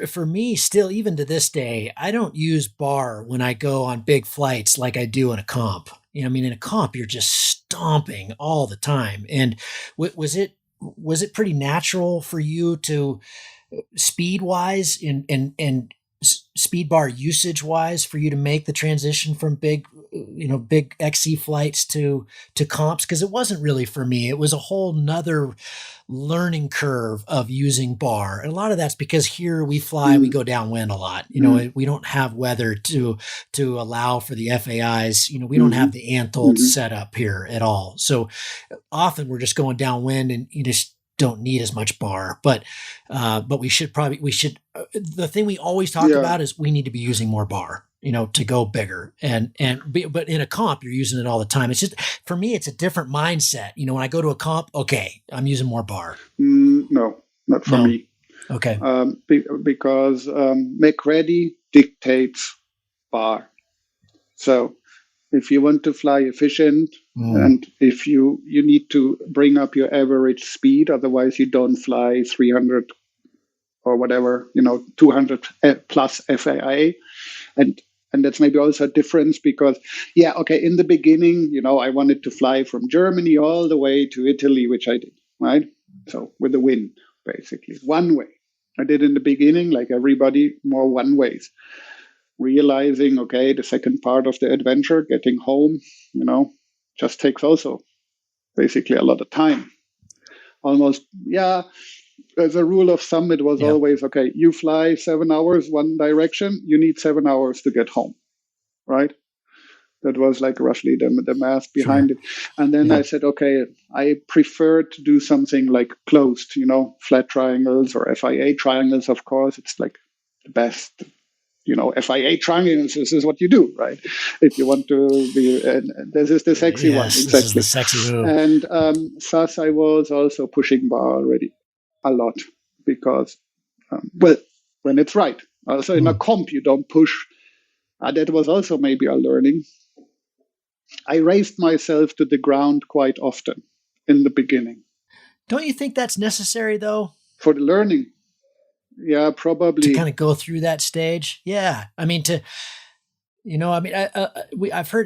for me still, even to this day, I don't use bar when I go on big flights like I do in a comp. In a comp, you're just stomping all the time. And was it pretty natural for you to speed wise and speed bar usage wise for you to make the transition from big XC flights to comps? Because it wasn't really for me. It was a whole nother learning curve of using bar. And a lot of that's because here we fly, we go downwind a lot. We don't have weather to allow for the FAIs. We don't have the Antold set up here at all. So often we're just going downwind and you just don't need as much bar, but we should the thing we always talk about is we need to be using more bar, to go bigger but in a comp, you're using it all the time. It's just, for me, it's a different mindset. When I go to a comp, okay, I'm using more bar. No, not for me. Okay. Because make ready dictates bar. So if you want to fly efficient and if you need to bring up your average speed, otherwise you don't fly 300 or whatever, 200 plus FAI. And that's maybe also a difference because, in the beginning, I wanted to fly from Germany all the way to Italy, which I did, right? So with the wind, basically, one way. I did in the beginning, like everybody, more one ways. Realizing, the second part of the adventure, getting home, just takes also basically a lot of time. Almost, as a rule of thumb, it was always, you fly 7 hours one direction, you need 7 hours to get home, right? That was like roughly the math behind it. And then I said, I prefer to do something like closed, flat triangles or FIA triangles, of course. It's like the best. FIA triangles, this is what you do, right? If you want to be, and this is the sexy one, exactly. This is the sexy move. And thus I was also pushing bar already a lot because, when it's right. Also in a comp, you don't push. That was also maybe a learning. I raised myself to the ground quite often in the beginning. Don't you think that's necessary though? For the learning? Yeah, probably. To kind of go through that stage. Yeah. I've heard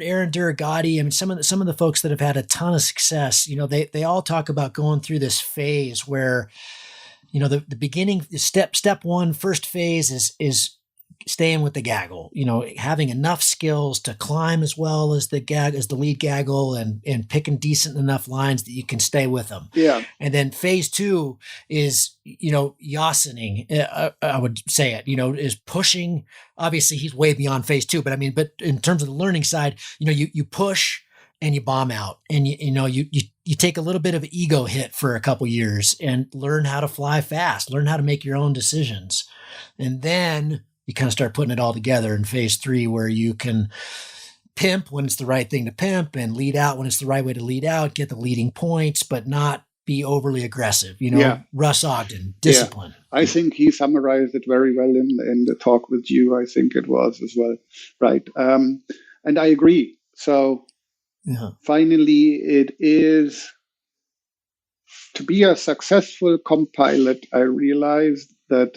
Aaron Duragati. Some of the folks that have had a ton of success, they all talk about going through this phase where, the beginning step one, first phase is staying with the gaggle, having enough skills to climb as well as the lead gaggle and picking decent enough lines that you can stay with them. Yeah. And then phase two is, Yassening, I would say it, is pushing. Obviously he's way beyond phase two, but in terms of the learning side, you push and you bomb out and you take a little bit of an ego hit for a couple years and learn how to fly fast, learn how to make your own decisions. And then you kind of start putting it all together in phase three, where you can pimp when it's the right thing to pimp and lead out when it's the right way to lead out, get the leading points, but not be overly aggressive. Russ Ogden, discipline. Yeah. I think he summarized it very well in the talk with you. I think it was as well. Right. And I agree. So finally, it is to be a successful comp pilot. I realized that,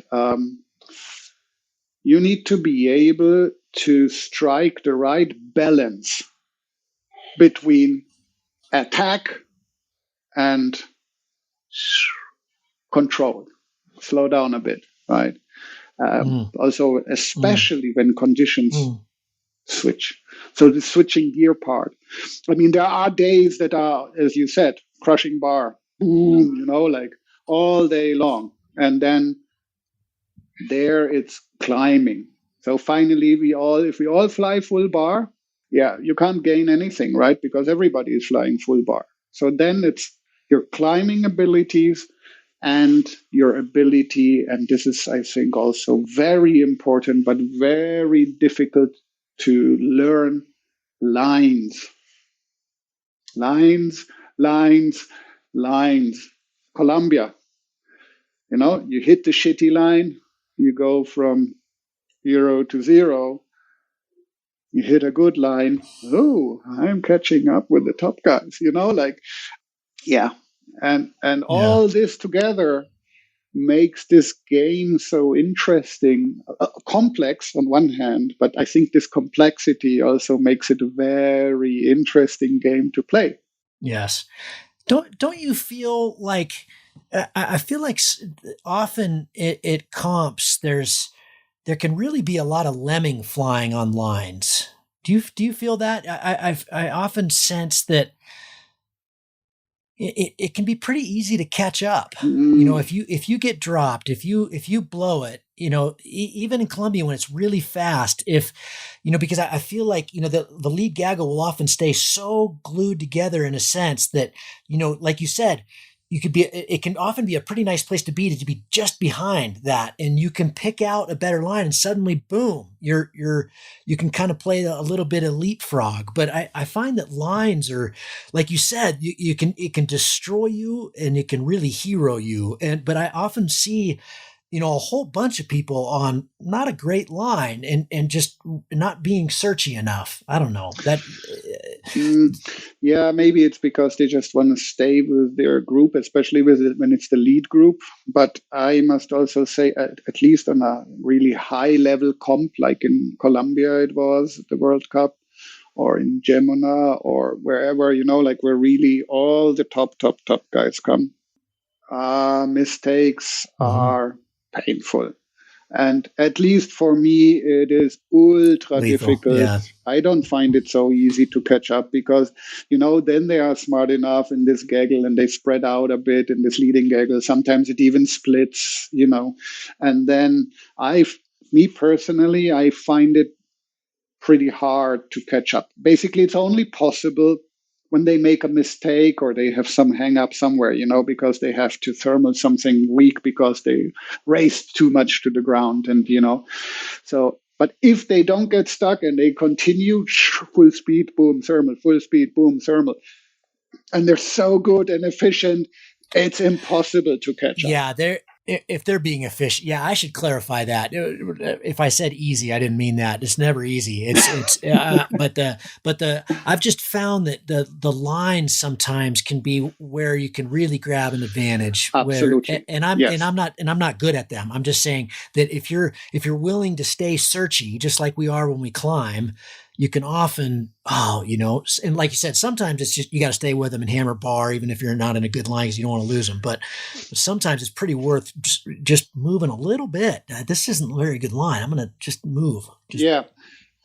you need to be able to strike the right balance between attack and control. Slow down a bit, right? Also, especially when conditions switch. So the switching gear part. There are days that are, as you said, crushing bar, boom, like all day long. And then there it's climbing. So finally, if we all fly full bar, you can't gain anything, right? Because everybody is flying full bar. So then it's your climbing abilities and your ability, and this is, I think, also very important, but very difficult to learn, lines, lines, lines, lines. Colombia, you hit the shitty line, you go from 0 to 0. You hit a good line. Oh, I'm catching up with the top guys. Yeah, and Yeah. all this together makes this game so interesting, complex on one hand, but I think this complexity also makes it a very interesting game to play. Yes. Don't you feel like I feel like often it comps there can really be a lot of lemming flying on lines. Do you feel that? I often sense that it can be pretty easy to catch up. Mm. If you get dropped, if you blow it, even in Colombia when it's really fast, because I feel like, the lead gaggle will often stay so glued together in a sense that, like you said, it can often be a pretty nice place to be just behind that. And you can pick out a better line and suddenly, boom, you can kind of play a little bit of leapfrog. But I find that lines are, like you said, it can destroy you and it can really hero you. But I often see, a whole bunch of people on not a great line and just not being searchy enough. I don't know that. Yeah, maybe it's because they just want to stay with their group, especially when it's the lead group. But I must also say, at least on a really high level comp, like in Colombia, it was the World Cup, or in Gemona, or wherever, like where really all the top guys come. Mistakes are painful. And at least for me, it is ultra Lethal. difficult. Yeah. I don't find it so easy to catch up because, then they are smart enough in this gaggle and they spread out a bit in this leading gaggle. Sometimes it even splits, And then me personally, I find it pretty hard to catch up. Basically, it's only possible when they make a mistake or they have some hang up somewhere, because they have to thermal something weak because they raced too much to the ground. And, but if they don't get stuck and they continue full speed, boom, thermal, full speed, boom, thermal, and they're so good and efficient, it's impossible to catch up. Yeah, if they're being efficient, I should clarify that. If I said easy, I didn't mean that. It's never easy. But I've just found that the lines sometimes can be where you can really grab an advantage. Absolutely. I'm not good at them. I'm just saying that if you're willing to stay searchy, just like we are when we climb, you can often, and like you said, sometimes it's just, you got to stay with them and hammer bar, even if you're not in a good line because you don't want to lose them. But sometimes it's pretty worth just moving a little bit. This isn't a very good line. I'm going to just move.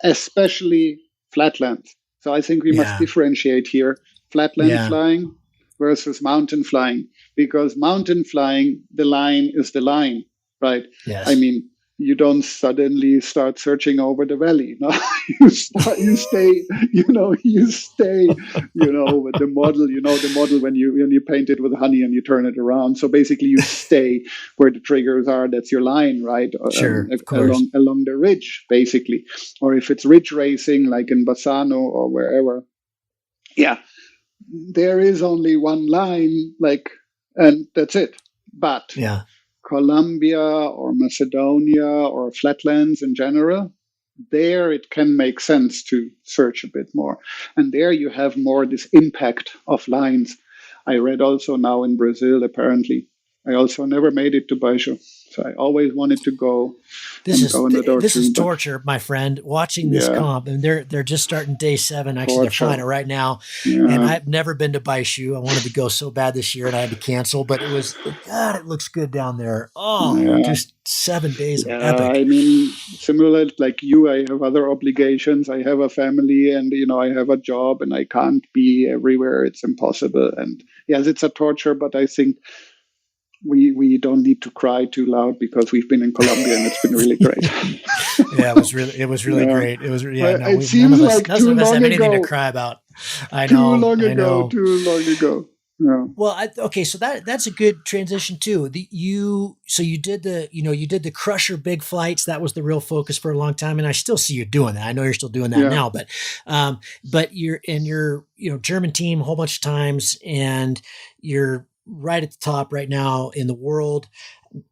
Especially flatland. So I think we must differentiate here flatland flying versus mountain flying, because mountain flying, the line is the line, right? Yes. I mean, you don't suddenly start searching over the valley. No, you stay, you stay, with the model when you paint it with honey and you turn it around. So basically you stay where the triggers are. That's your line, right? Sure, of course. Along the ridge, basically. Or if it's ridge racing, like in Bassano or wherever. Yeah, there is only one line, and that's it. But Colombia or Macedonia or flatlands in general, there it can make sense to search a bit more. And there you have more this impact of lines. I read also now in Brazil, apparently. I also never made it to Baixo. So I always wanted to go. This is torture, my friend, watching this comp. And they're just starting day 7. Actually, they're flying it right now. Yeah. And I've never been to Baixo. I wanted to go so bad this year and I had to cancel. But it looks good down there. Oh, just 7 days of epic. I mean, similar like you, I have other obligations. I have a family and, I have a job and I can't be everywhere. It's impossible. And yes, it's a torture, but I think we don't need to cry too loud because we've been in Colombia and it's been really great. It was really great. It was it seems like too long ago. Anything to cry about. I know. Too long ago. Yeah. Well, okay, so that's a good transition too. So you did the crusher big flights. That was the real focus for a long time, and I still see you doing that. I know you're still doing that Yeah. now, but you're in your German team a whole bunch of times, and you're right at the top right now in the world.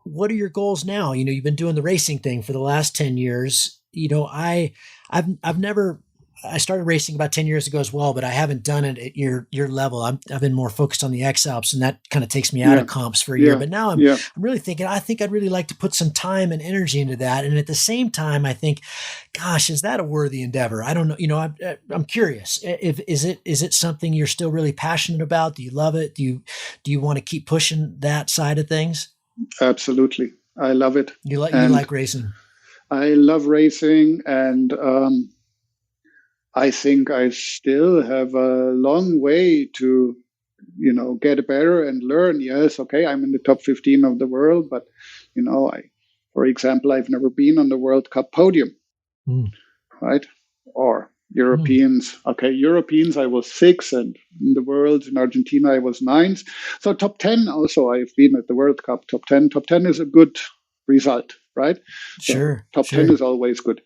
What are your goals now? You've been doing the racing thing for the last 10 years. I've never, I started racing about 10 years ago as well, but I haven't done it at your level. I've been more focused on the X Alps, and that kind of takes me out of comps for a year. But now I'm really thinking, I think I'd really like to put some time and energy into that. And at the same time, I think, gosh, is that a worthy endeavor? I don't know. I'm curious. Is it something you're still really passionate about? Do you love it? Do you want to keep pushing that side of things? Absolutely. I love it. You like racing. I love racing, and I think I still have a long way to, get better and learn. Yes, okay, I'm in the top 15 of the world, but for example, I've never been on the World Cup podium, right? Or Europeans. Okay, Europeans, I was 6, and in the world in Argentina, I was 9th. So top 10 also, I've been at the World Cup top 10. Top 10 is a good result, right? Sure. So top 10 is always good.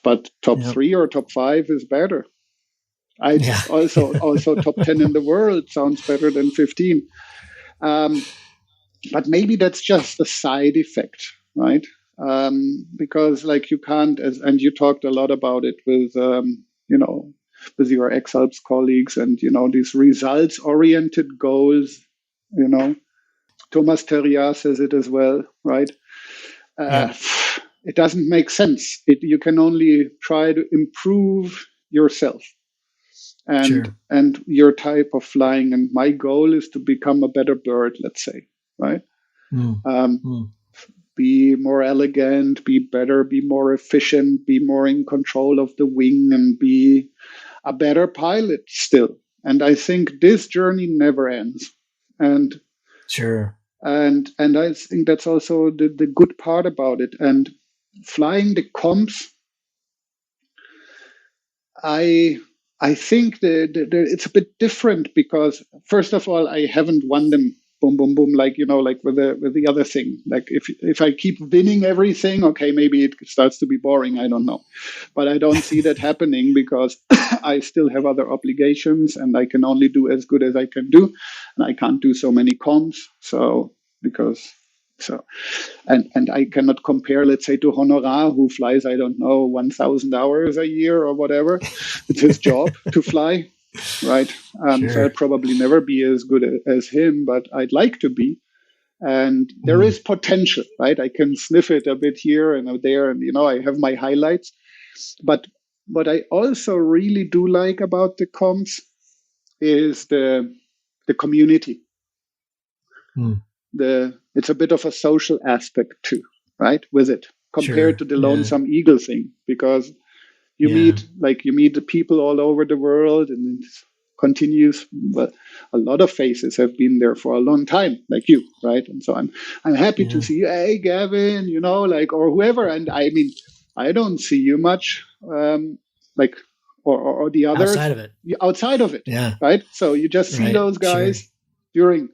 But top 3 or top 5 is better. Also top 10 in the world sounds better than 15. But maybe that's just a side effect, right? Because like you can't, and you talked a lot about it with, with your Alps colleagues, and these results-oriented goals. Thomas Terrier says it as well, right? It doesn't make sense. You can only try to improve yourself and your type of flying. And my goal is to become a better bird, let's say, right? Be more elegant, be better, be more efficient, be more in control of the wing, and be a better pilot still. And I think this journey never ends. And And I think that's also the good part about it. And flying the comps, I think it's a bit different because first of all, I haven't won them boom boom boom like like with the other thing. Like if I keep winning everything, okay, maybe it starts to be boring. I don't know, but I don't see that happening because I still have other obligations, and I can only do as good as I can do, and I can't do so many comps. And I cannot compare, let's say, to Honorar, who flies, I don't know, 1,000 hours a year or whatever. It's his job to fly, right? So I'd probably never be as good as him, but I'd like to be. And there is potential, right? I can sniff it a bit here and there, and I have my highlights. But what I also really do like about the comps is the community. It's a bit of a social aspect too, right? With it compared to the Lonesome Eagle thing, because you meet the people all over the world, and it continues. But a lot of faces have been there for a long time, like you, right? And so I'm happy to see you, hey Gavin, or whoever. And I mean, I don't see you much, or the others outside of it, right? So you just see those guys during,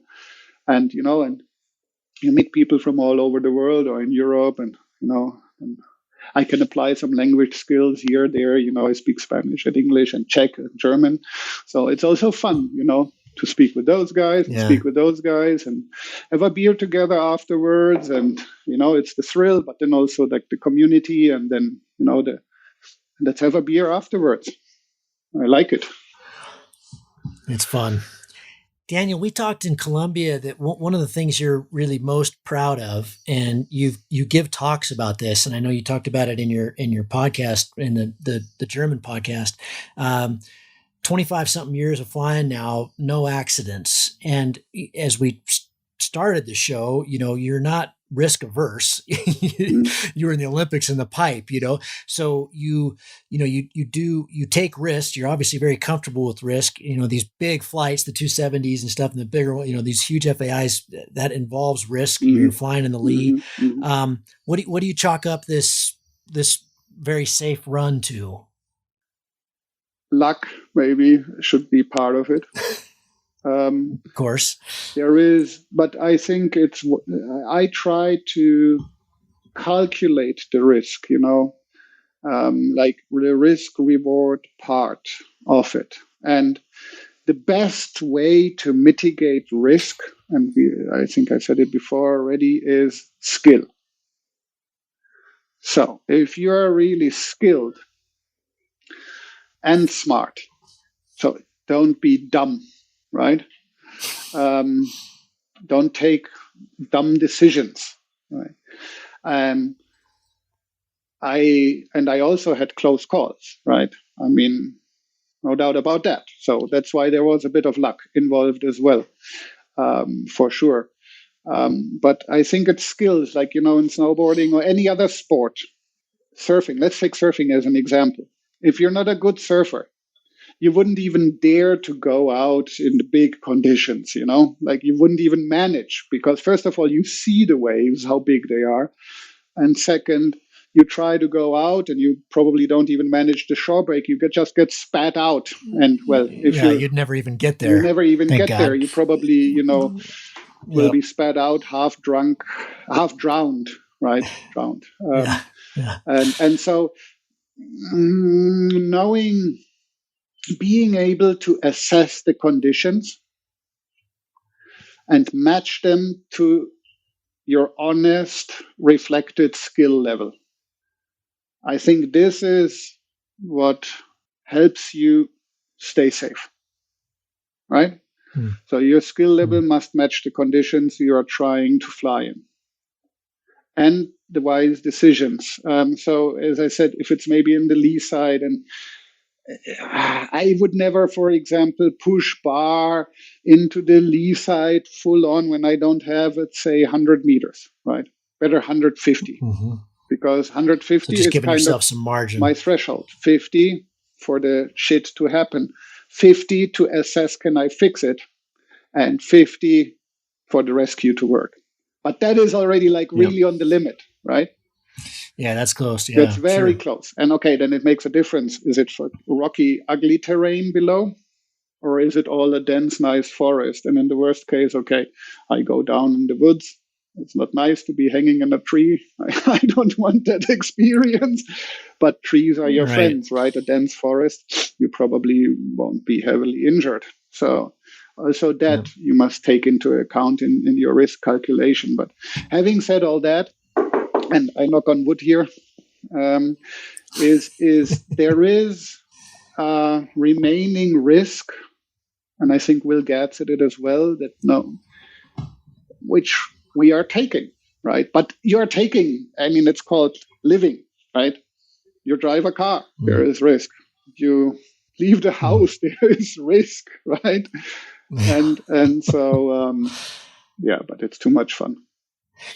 and and you meet people from all over the world or in Europe, and and I can apply some language skills here, there. I speak Spanish and English and Czech and German, so it's also fun, to speak with those guys, and have a beer together afterwards, and it's the thrill, but then also like the community, and then let's have a beer afterwards. I like it. It's fun. Daniel, we talked in Colombia that one of the things you're really most proud of, and you give talks about this, and I know you talked about it in your podcast, in the German podcast. 25 something years of flying now, no accidents. And as we started the show, you're not risk averse. You were in the Olympics in the pipe, so you take risks. You're obviously very comfortable with risk. These big flights, the 270s and stuff, and the bigger, these huge FAIs, that involves risk. You're flying in the Lee. What do you chalk up this very safe run to? Luck maybe should be part of it. Of course. There is, but I think I try to calculate the risk, like the risk reward part of it. And the best way to mitigate risk, and I think I said it before already, is skill. So if you're really skilled and smart, so don't be dumb, right? Don't take dumb decisions, right? I also had close calls, right? I mean, no doubt about that. So that's why there was a bit of luck involved as well, for sure. But I think it's skills, like, in snowboarding or any other sport. Surfing, let's take surfing as an example. If you're not a good surfer, you wouldn't even dare to go out in the big conditions, like you wouldn't even manage, because first of all, you see the waves, how big they are. And second, you try to go out and you probably don't even manage the shore break. You just get spat out. And well, if you'd never even get there. You never even get there. You probably, will be spat out, half drunk, half drowned, right? Drowned. And so being able to assess the conditions and match them to your honest, reflected skill level. I think this is what helps you stay safe, right? So your skill level must match the conditions you are trying to fly in, and the wise decisions. So as I said, if it's maybe in the lee side, and I would never, for example, push bar into the lee side full on when I don't have, let's say, 100 meters, right? Better 150. Because 150 is kind of some margin. My threshold. 50 for the shit to happen. 50 to assess, can I fix it? And 50 for the rescue to work. But that is already really on the limit, right? Yeah, that's close. Yeah, that's very close. And okay, then it makes a difference. Is it for rocky, ugly terrain below? Or is it all a dense, nice forest? And in the worst case, okay, I go down in the woods. It's not nice to be hanging in a tree. I don't want that experience. But trees are your friends, right? A dense forest, you probably won't be heavily injured. So also that you must take into account in your risk calculation. But having said all that, and I knock on wood here, is there is remaining risk, and I think Will gets at it as well, which we are taking, right? But you're taking, it's called living, right? You drive a car, there is risk. You leave the house, there is risk, right? And so, but it's too much fun.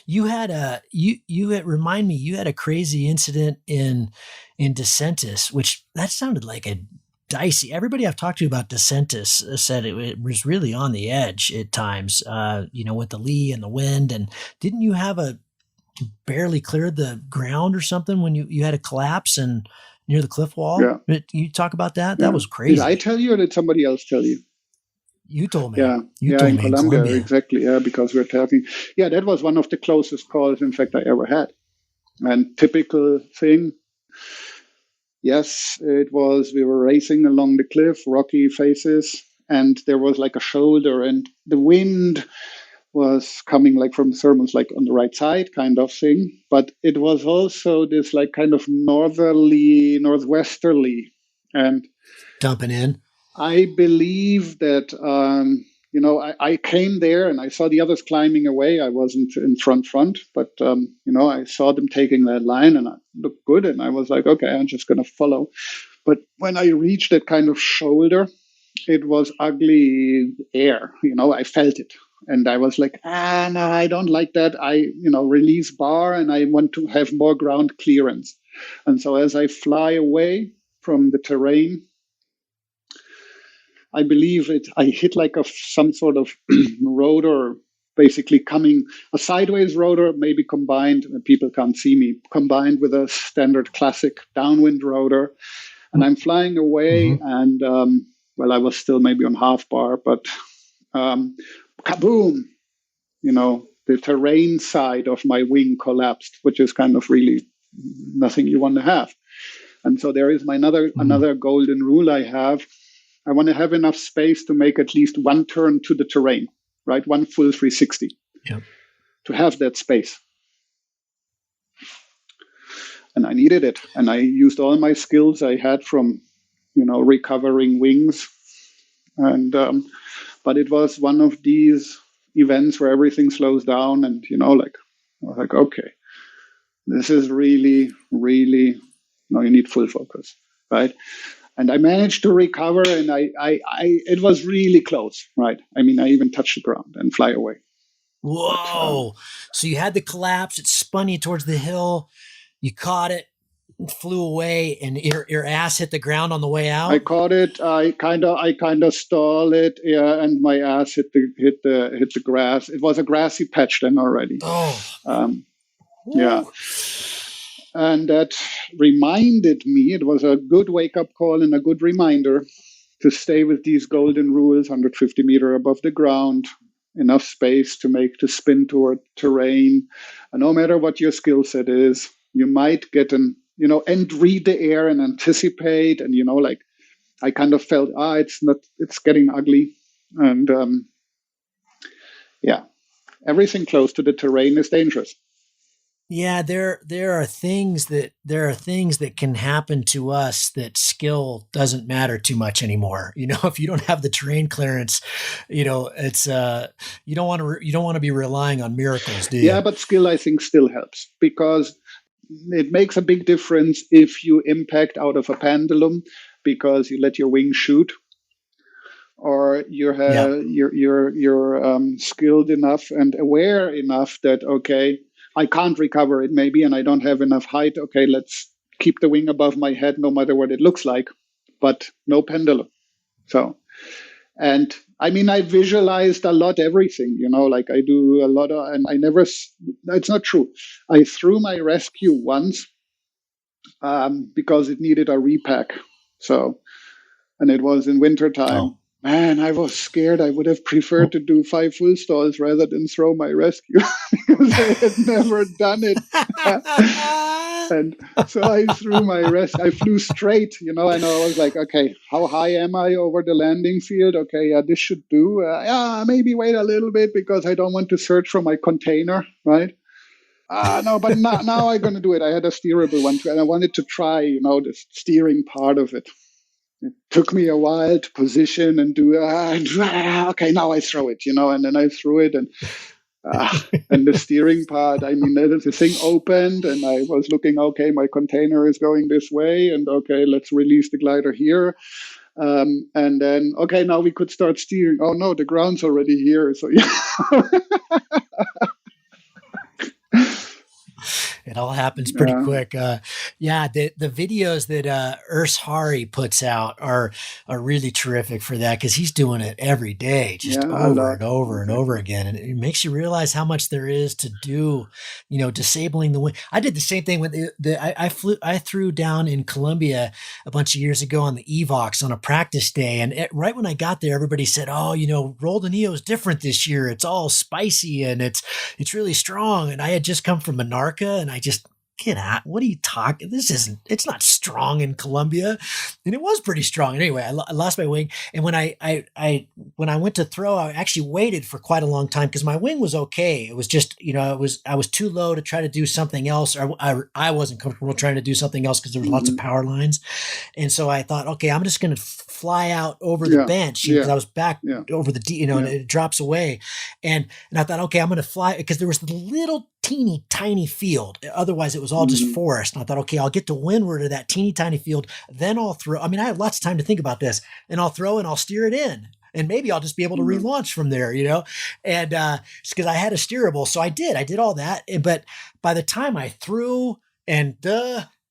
You had remind me, you had a crazy incident in DeSantis, which that sounded like a dicey. Everybody I've talked to about DeSantis said it was really on the edge at times, with the lee and the wind. And didn't you have barely cleared the ground or something when you had a collapse and near the cliff wall? Yeah. You talk about that? Yeah. That was crazy. Did I tell you, or did somebody else tell you? You told me. Yeah, in Colombia, exactly. Yeah, because we're talking. Yeah, that was one of the closest calls, in fact, I ever had. And typical thing. Yes, it was. We were racing along the cliff, rocky faces, and there was like a shoulder, and the wind was coming from thermals, on the right side, kind of thing. But it was also this kind of northwesterly, and dumping in. I believe that, I came there and I saw the others climbing away. I wasn't in front, but, I saw them taking that line and I looked good. And I was like, okay, I'm just going to follow. But when I reached that kind of shoulder, it was ugly air. I felt it. And I was like, no, I don't like that. I, release bar and I want to have more ground clearance. And so as I fly away from the terrain, I believe I hit some sort of rotor, basically coming a sideways rotor, maybe combined, people can't see me, combined with a standard classic downwind rotor. And I'm flying away and, I was still maybe on half bar, but Kaboom! The terrain side of my wing collapsed, which is kind of really nothing you want to have. And so there is another golden rule I have. I want to have enough space to make at least one turn to the terrain, right? One full 360. Yep. To have that space. And I needed it. And I used all my skills I had from, recovering wings. And, but it was one of these events where everything slows down and, I was like, okay, this is really, really, you need full focus, right? And I managed to recover, and it was really close, right? I mean, I even touched the ground and fly away. Whoa! So you had the collapse. It spun you towards the hill. You caught it, and flew away, and your ass hit the ground on the way out. I caught it. I kind of stalled it, yeah, and my ass hit the grass. It was a grassy patch then already. Oh, yeah. And that reminded me, it was a good wake-up call and a good reminder to stay with these golden rules, 150 meter above the ground, enough space to spin toward terrain. And no matter what your skill set is, you might get and read the air and anticipate. And, I kind of felt, it's getting ugly. And everything close to the terrain is dangerous. Yeah, there are things that can happen to us that skill doesn't matter too much anymore. If you don't have the terrain clearance, it's you don't want to be relying on miracles, do you? Yeah, but skill I think still helps, because it makes a big difference if you impact out of a pendulum because you let your wing shoot, or you're skilled enough and aware enough that, okay, I can't recover it maybe, and I don't have enough height. Okay, let's keep the wing above my head no matter what it looks like, but no pendulum. So, and I mean, I visualized a lot, everything, I do a lot of, and it's not true. I threw my rescue once because it needed a repack. So, and it was in wintertime. Oh. Man, I was scared. I would have preferred to do 5 full stalls rather than throw my rescue because I had never done it. And so I threw my rescue. I flew straight, and I was like, okay, how high am I over the landing field? Okay, yeah, this should do. Maybe wait a little bit because I don't want to search for my container, right? No, but now I'm going to do it. I had a steerable one, and I wanted to try, the steering part of it. It took me a while to position and do, okay, now I throw it, and then I threw it, and the steering part, I mean, the thing opened, and I was looking, okay, my container is going this way, and okay, let's release the glider here. And then, okay, now we could start steering. Oh no, the ground's already here. So yeah. It all happens pretty quick. The videos that Urs Hari puts out are really terrific for that, because he's doing it every day, just over and over and over again. And it makes you realize how much there is to do, disabling the wing. I did the same thing with I threw down in Colombia a bunch of years ago on the Evox on a practice day. And right when I got there, everybody said, oh, Roll de Neo is different this year. It's all spicy and it's really strong. And I had just come from Monarca, and I just, get out. What are you talking? It's not strong in Colombia. And it was pretty strong. Anyway, I lost my wing. And when I went to throw, I actually waited for quite a long time because my wing was okay. It was just, I was too low to try to do something else. Or I wasn't comfortable trying to do something else because there was lots of power lines. And so I thought, okay, I'm just going to fly out over the bench because I was back over the, and it drops away. And I thought, okay, I'm going to fly, because there was the little teeny tiny field. Otherwise it was all just forest. And I thought, okay, I'll get to windward of that teeny tiny field. Then I'll throw. I mean, I have lots of time to think about this, and I'll throw and I'll steer it in. And maybe I'll just be able to relaunch from there, and because I had a steerable. So I did all that. But by the time I threw and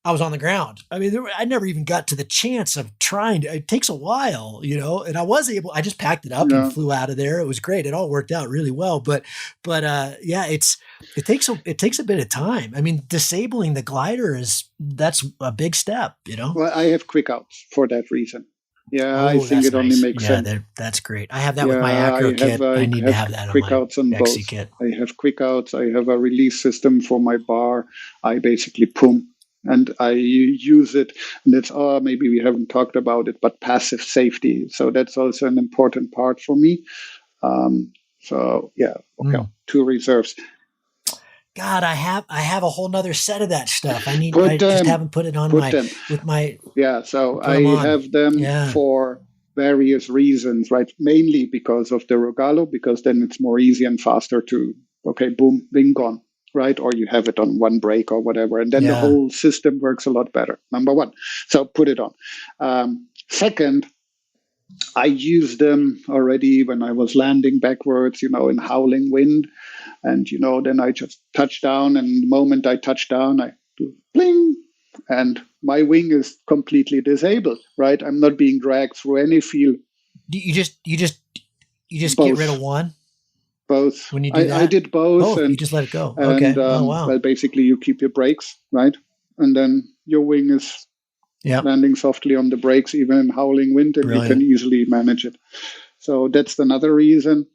I was on the ground. I mean, I never even got to the chance of trying to. It takes a while, and I just packed it up and flew out of there. It was great. It all worked out really well. But it takes a bit of time. I mean, disabling the glider that's a big step, Well, I have quick outs for that reason. Yeah, I Oh, think that's it only nice. makes Yeah, sense. that's great. I have that with my Yeah, acro kit. I I need to have have that on quick my outs on both. XC kit. I have quick outs. I have a release system for my bar. I basically pum and I use it. And it's, maybe we haven't talked about it, but passive safety. So that's also an important part for me. So yeah, okay, two reserves. God, I have a whole nother set of that stuff. I Put just them, haven't put it on put them. Yeah, so put them I on. have them Yeah. for various reasons, right? Mainly because of the Rogalo, because then it's more easy and faster to, okay, boom, wing gone, right? Or you have it on one break or whatever. And then the Yeah. whole system works a lot better. Number one. So put it on. Second, I used them already when I was landing backwards, in howling wind. And, then I just touch down. And the moment I touch down, I do bling. And my wing is completely disabled, right? I'm not being dragged through any field. You just get rid of Both. one Both. when you do I that? did both. Both. You just let it go. Okay. Oh wow. Well, basically, you keep your brakes, right? And then your wing is landing softly on the brakes, even in howling wind, and you can easily manage it. So that's another reason.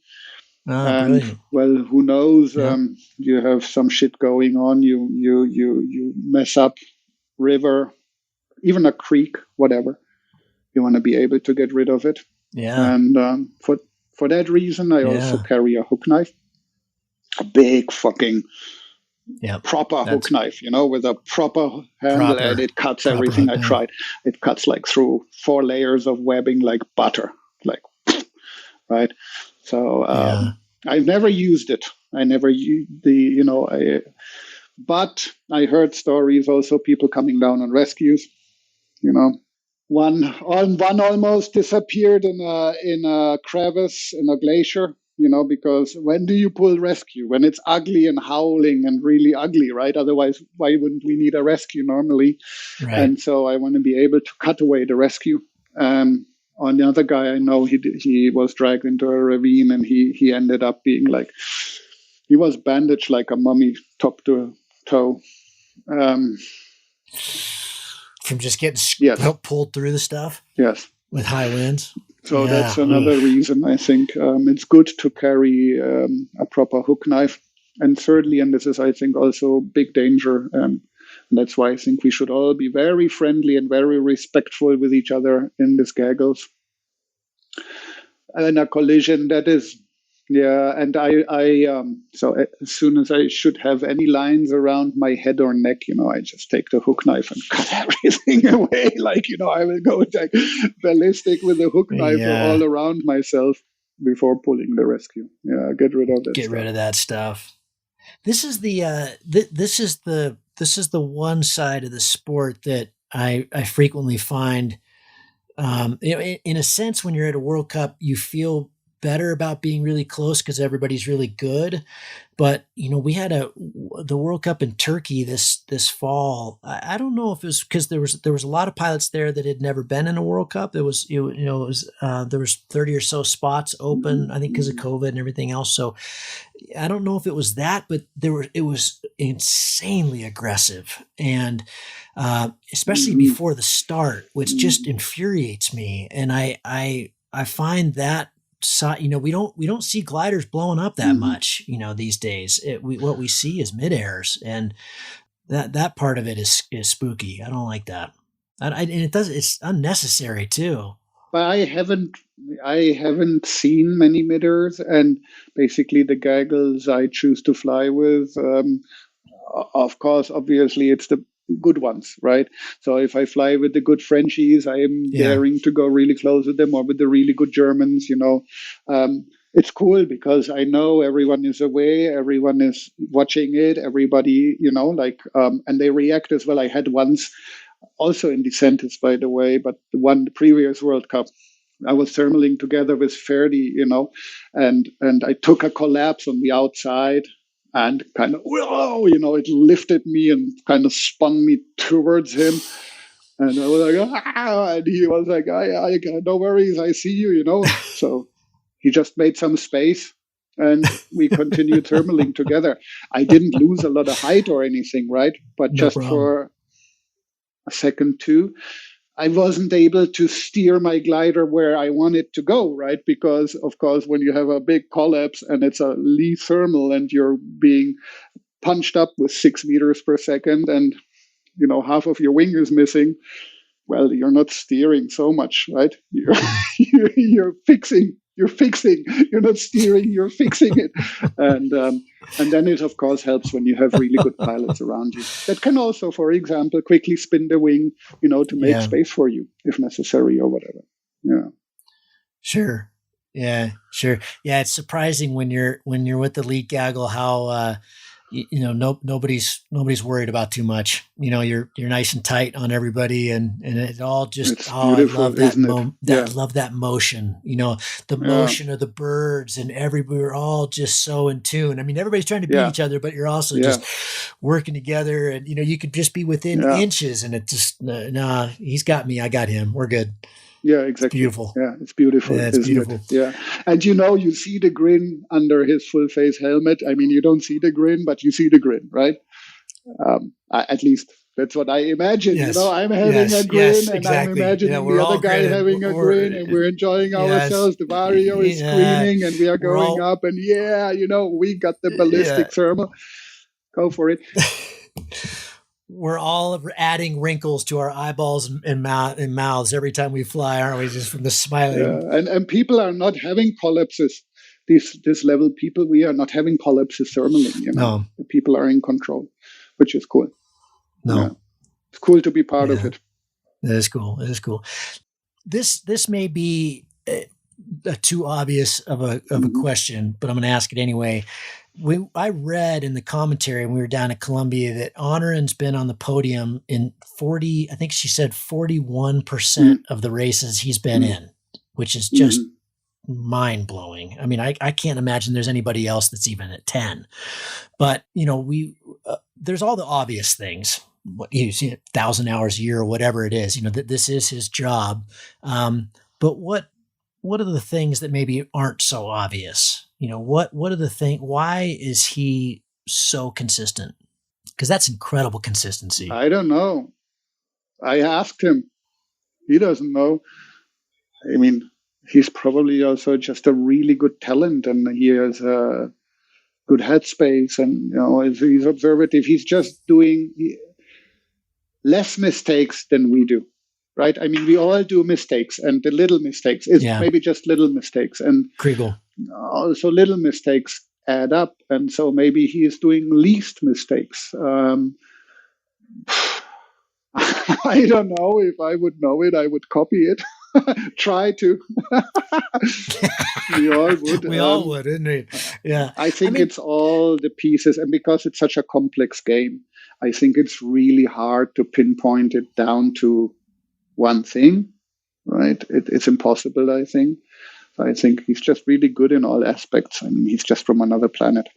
And brilliant. well, who knows? You have some shit going on. You mess up river, even a creek, whatever. You want to be able to get rid of it. Yeah. And for that reason, I also carry a hook knife, a big fucking proper hook knife, with a proper handle, and it cuts everything. I tried. It cuts like through 4 layers of webbing like butter, like right. So I've never used it. I never used but I heard stories also people coming down on rescues. One almost disappeared in a crevice in a glacier. Because when do you pull rescue? When it's ugly and howling and really ugly, right? Otherwise, why wouldn't we need a rescue normally? Right. And so I want to be able to cut away the rescue. On the other guy I know, he was dragged into a ravine and he ended up being like, he was bandaged like a mummy, top to toe. From just getting pulled through the stuff? Yes. With high winds? So that's another reason I think it's good to carry a proper hook knife. And thirdly, and this is, I think, also big danger, and that's why I think we should all be very friendly and very respectful with each other in these gaggles. And a collision, that is, and so as soon as I should have any lines around my head or neck, I just take the hook knife and cut everything away. Like, I will go like ballistic with the hook knife all around myself before pulling the rescue. Yeah, get rid of that. Get rid of that stuff. This is the this is the one side of the sport that I frequently find. In a sense, when you're at a World Cup, you feel better about being really close because everybody's really good. But we had the World Cup in Turkey this fall. I don't know if it was because there was a lot of pilots there that had never been in a World Cup. There was there was 30 or so spots open, I think, because of COVID and everything else. So I don't know if it was that, but it was insanely aggressive, and especially before the start, which just infuriates me. And I find that. So, we don't see gliders blowing up that much, these days. What we see is mid-airs, and that part of it is spooky. I don't like that. And it's unnecessary too. But I haven't seen many mid-airs, and basically the gaggles I choose to fly with, of course, obviously it's the good ones, right? So if I fly with the good Frenchies, I am daring to go really close with them, or with the really good Germans. It's cool because I know everyone is away, everyone is watching it, everybody, and they react as well. I had once also in Decentis, by the way, but the previous World Cup, I was thermaling together with Ferdi, and I took a collapse on the outside. And kind of, whoa, it lifted me and kind of spun me towards him. And I was like, and he was like, I no worries, I see you, So he just made some space and we continued thermaling together. I didn't lose a lot of height or anything, right? But just for a second too. I wasn't able to steer my glider where I want it to go, right? Because, of course, when you have a big collapse and it's a Lee thermal and you're being punched up with 6 meters per second and, half of your wing is missing, well, you're not steering so much, right? You're fixing. You're not steering. You're fixing it, and then it of course helps when you have really good pilots around you that can also, for example, quickly spin the wing, to make space for you if necessary or whatever. Yeah. Sure. Yeah. Sure. Yeah. It's surprising when you're with the lead gaggle how nobody's worried about too much. You're nice and tight on everybody, and it all just. It's beautiful, I love that. Love that motion. The motion of the birds, and we're all just so in tune. I mean, everybody's trying to beat each other, but you're also just working together, and you could just be within inches, and it just he's got me, I got him, we're good. Yeah, exactly. It's beautiful. Yeah, it's beautiful. Yeah, it's beautiful. Yeah. And you see the grin under his full face helmet. I mean, you don't see the grin, but you see the grin, right? At least that's what I imagine. Yes. I'm having a grin, and exactly. I'm imagining the other guy having a grin, and we're enjoying ourselves. The Vario is screaming, and we are going up, and we got the ballistic thermal. Go for it. We're all adding wrinkles to our eyeballs and mouths every time we fly, aren't we? Just from the smiling. Yeah. And people are not having collapses. This level people, we are not having collapses thermally. No. The people are in control, which is cool. No, yeah. It's cool to be part of it. It is cool. This may be too obvious of a question, but I'm going to ask it anyway. I read in the commentary when we were down at Columbia that Honoran's been on the podium in 40, I think she said 41% of the races he's been in, which is just mind blowing. I mean, I can't imagine there's anybody else that's even at 10, but there's all the obvious things. What you see, 1,000 hours a year or whatever it is, that this is his job. But what are the things that maybe aren't so obvious? What are the things? Why is he so consistent? Because that's incredible consistency. I don't know. I asked him. He doesn't know. I mean, he's probably also just a really good talent, and he has a good headspace, and he's observative. He's just doing less mistakes than we do. Right? I mean, we all do mistakes, and the little mistakes is maybe just little mistakes, and Kriegel. Also little mistakes add up, and so maybe he is doing least mistakes. I don't know. If I would know it, I would copy it. Try to. We all would. We all would, isn't it? Yeah. I think it's all the pieces, and because it's such a complex game, I think it's really hard to pinpoint it down to one thing, right? It's impossible, I think. So I think he's just really good in all aspects. I mean, he's just from another planet.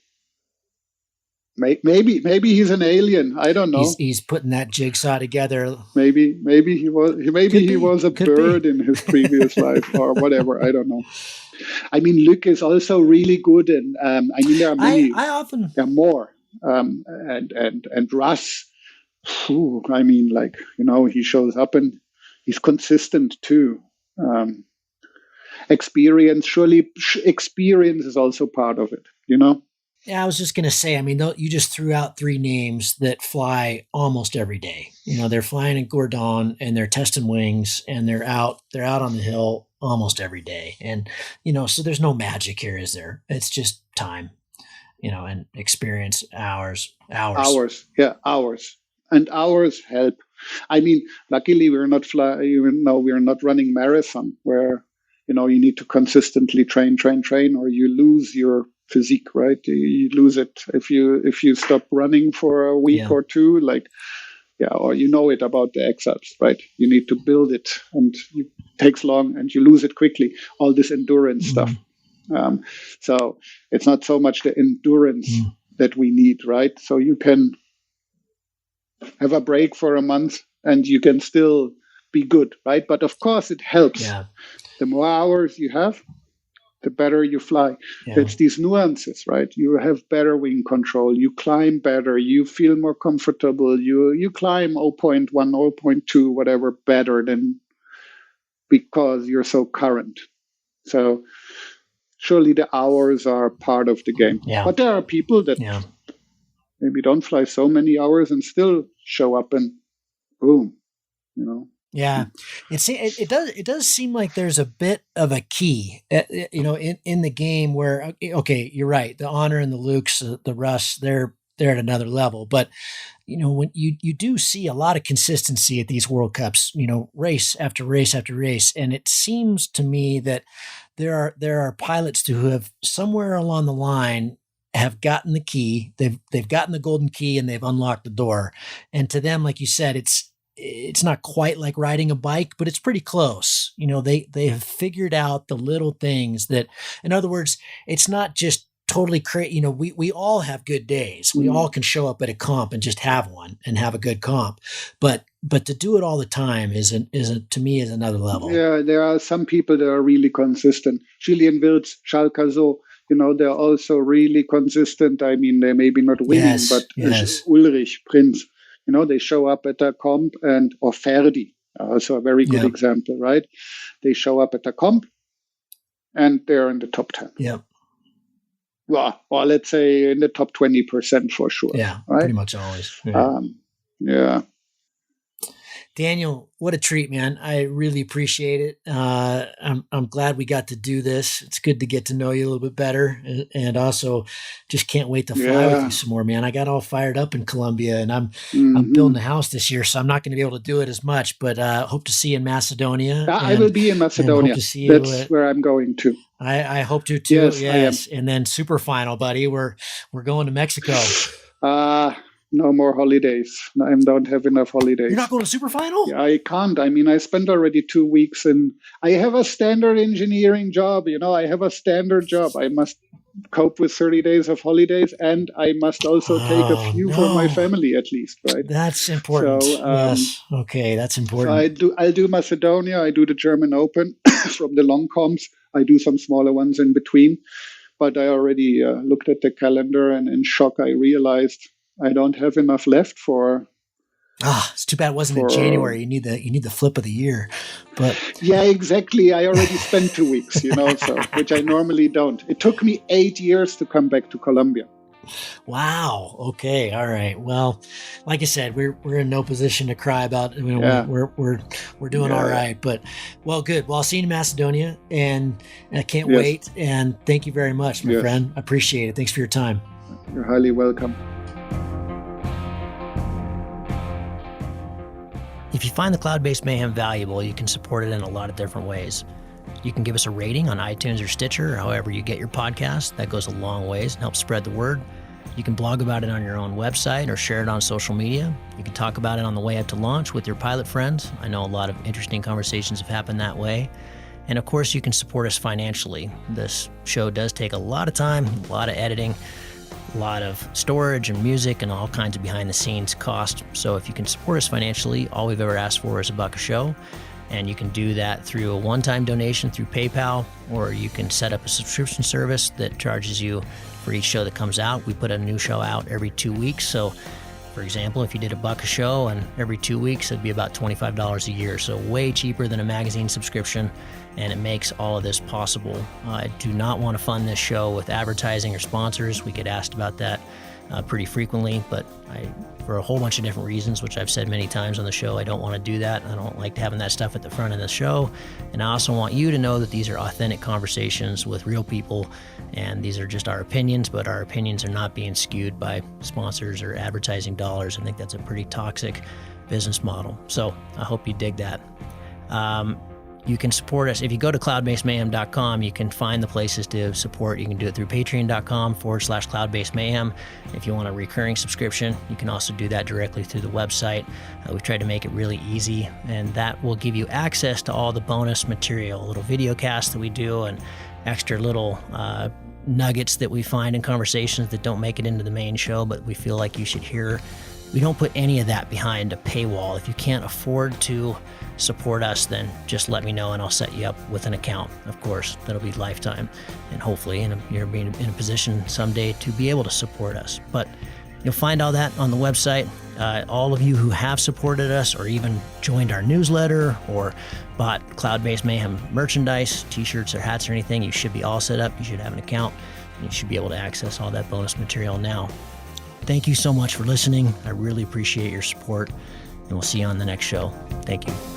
Maybe he's an alien. I don't know. He's putting that jigsaw together. Maybe he was a bird in his previous life or whatever. I don't know. I mean, Luc is also really good, and I mean there are many. There are more, and Russ. I mean, he shows up and he's consistent too. Experience is also part of it, Yeah, I was just going to say, I mean, you just threw out 3 names that fly almost every day. They're flying in Gordon, and they're testing wings, and they're out on the hill almost every day. And, so there's no magic here, is there? It's just time, and experience, hours. Yeah, hours. And hours help. I mean, luckily we're not we're not running marathon where, you need to consistently train, or you lose your physique, right? You lose it if you stop running for a week or two, or it about the Alps, right? You need to build it, and it takes long, and you lose it quickly. All this endurance stuff. So it's not so much the endurance that we need, right? So you can have a break for a month, and you can still be good, right? But of course, it helps. Yeah. The more hours you have, the better you fly. Yeah. It's these nuances, right? You have better wing control, you climb better, you feel more comfortable, you climb 0.1, 0.2, whatever, better than because you're so current. So surely the hours are part of the game. Yeah. But there are people that maybe don't fly so many hours and still show up and boom, you know. Yeah, it does seem like there's a bit of a key, you know, in the game where, okay, you're right. The Honor and the Lukes, the Russ, they're at another level. But, you know, when you do see a lot of consistency at these World Cups, you know, race after race after race. And it seems to me that there are pilots who have somewhere along the line have gotten the key. They've gotten the golden key and they've unlocked the door. And to them, like you said, it's not quite like riding a bike, but it's pretty close. You know, they have figured out the little things that, in other words, it's not just totally crazy. You know, we all have good days. We all can show up at a comp and just have one and have a good comp, but to do it all the time is to me is another level. Yeah, there are some people that are really consistent. Julian Wirtz, Charles Cazot, you know, they're also really consistent. I mean, they're maybe not winning, but Ulrich, Prinz, you know, they show up at a comp or Ferdi, also a very good example, right? They show up at a comp and they're in the top 10. Yeah. Well, or let's say in the top 20% for sure. Yeah, right? Pretty much always. Yeah. Daniel, what a treat, man. I really appreciate it. I'm glad we got to do this. It's good to get to know you a little bit better. And also just can't wait to fly with you some more, man. I got all fired up in Colombia and I'm building a house this year, so I'm not going to be able to do it as much, but hope to see you in Macedonia. I will be in Macedonia. Hope to see you where I'm going to. I hope to too. Yes. And then super final, buddy. We're going to Mexico. No more holidays. I don't have enough holidays. You're not going to super final? Yeah, I can't. I mean, I spent already 2 weeks and I have a standard engineering job. You know, I have a standard job. I must cope with 30 days of holidays and I must also take a few for my family at least, right? That's important. So, yes. Okay, that's important. So I'll do Macedonia. I do the German Open from the long comps. I do some smaller ones in between. But I already looked at the calendar and in shock I realized I don't have enough left for. It's too bad it wasn't in January. You need the flip of the year, but yeah, exactly. I already spent 2 weeks, you know, so which I normally don't. It took me 8 years to come back to Colombia. Wow. Okay. All right. Well, like I said, we're in no position to cry about. You know, we're doing all right. But well, good. Well, I'll see you in Macedonia, and I can't wait. And thank you very much, my friend. I appreciate it. Thanks for your time. You're highly welcome. If you find the Cloud-Based Mayhem valuable, you can support it in a lot of different ways. You can give us a rating on iTunes or Stitcher, or however you get your podcast. That goes a long ways and helps spread the word. You can blog about it on your own website or share it on social media. You can talk about it on the way up to launch with your pilot friends. I know a lot of interesting conversations have happened that way. And of course, you can support us financially. This show does take a lot of time, a lot of editing, a lot of storage and music and all kinds of behind the scenes cost. So if you can support us financially, all we've ever asked for is $1 a show. And you can do that through a one-time donation through PayPal, or you can set up a subscription service that charges you for each show that comes out. We put a new show out every 2 weeks. So for example, if you did $1 a show and every 2 weeks, it'd be about $25 a year. So way cheaper than a magazine subscription. And it makes all of this possible. I do not want to fund this show with advertising or sponsors. We get asked about that pretty frequently, but for a whole bunch of different reasons, which I've said many times on the show, I don't want to do that. I don't like having that stuff at the front of the show. And I also want you to know that these are authentic conversations with real people, and these are just our opinions, but our opinions are not being skewed by sponsors or advertising dollars. I think that's a pretty toxic business model. So I hope you dig that. You can support us. If you go to cloudbasedmayhem.com, you can find the places to support. You can do it through patreon.com/cloudbasedmayhem. If you want a recurring subscription, you can also do that directly through the website. We've tried to make it really easy, and that will give you access to all the bonus material, little video casts that we do and extra little nuggets that we find in conversations that don't make it into the main show, but we feel like you should hear We don't put any of that behind a paywall. If you can't afford to support us, then just let me know and I'll set you up with an account. Of course, that'll be lifetime, and hopefully you're being in a position someday to be able to support us. But you'll find all that on the website. All of you who have supported us or even joined our newsletter or bought Cloud-Based Mayhem merchandise, t-shirts or hats or anything, you should be all set up. You should have an account and you should be able to access all that bonus material now. Thank you so much for listening. I really appreciate your support, and we'll see you on the next show. Thank you.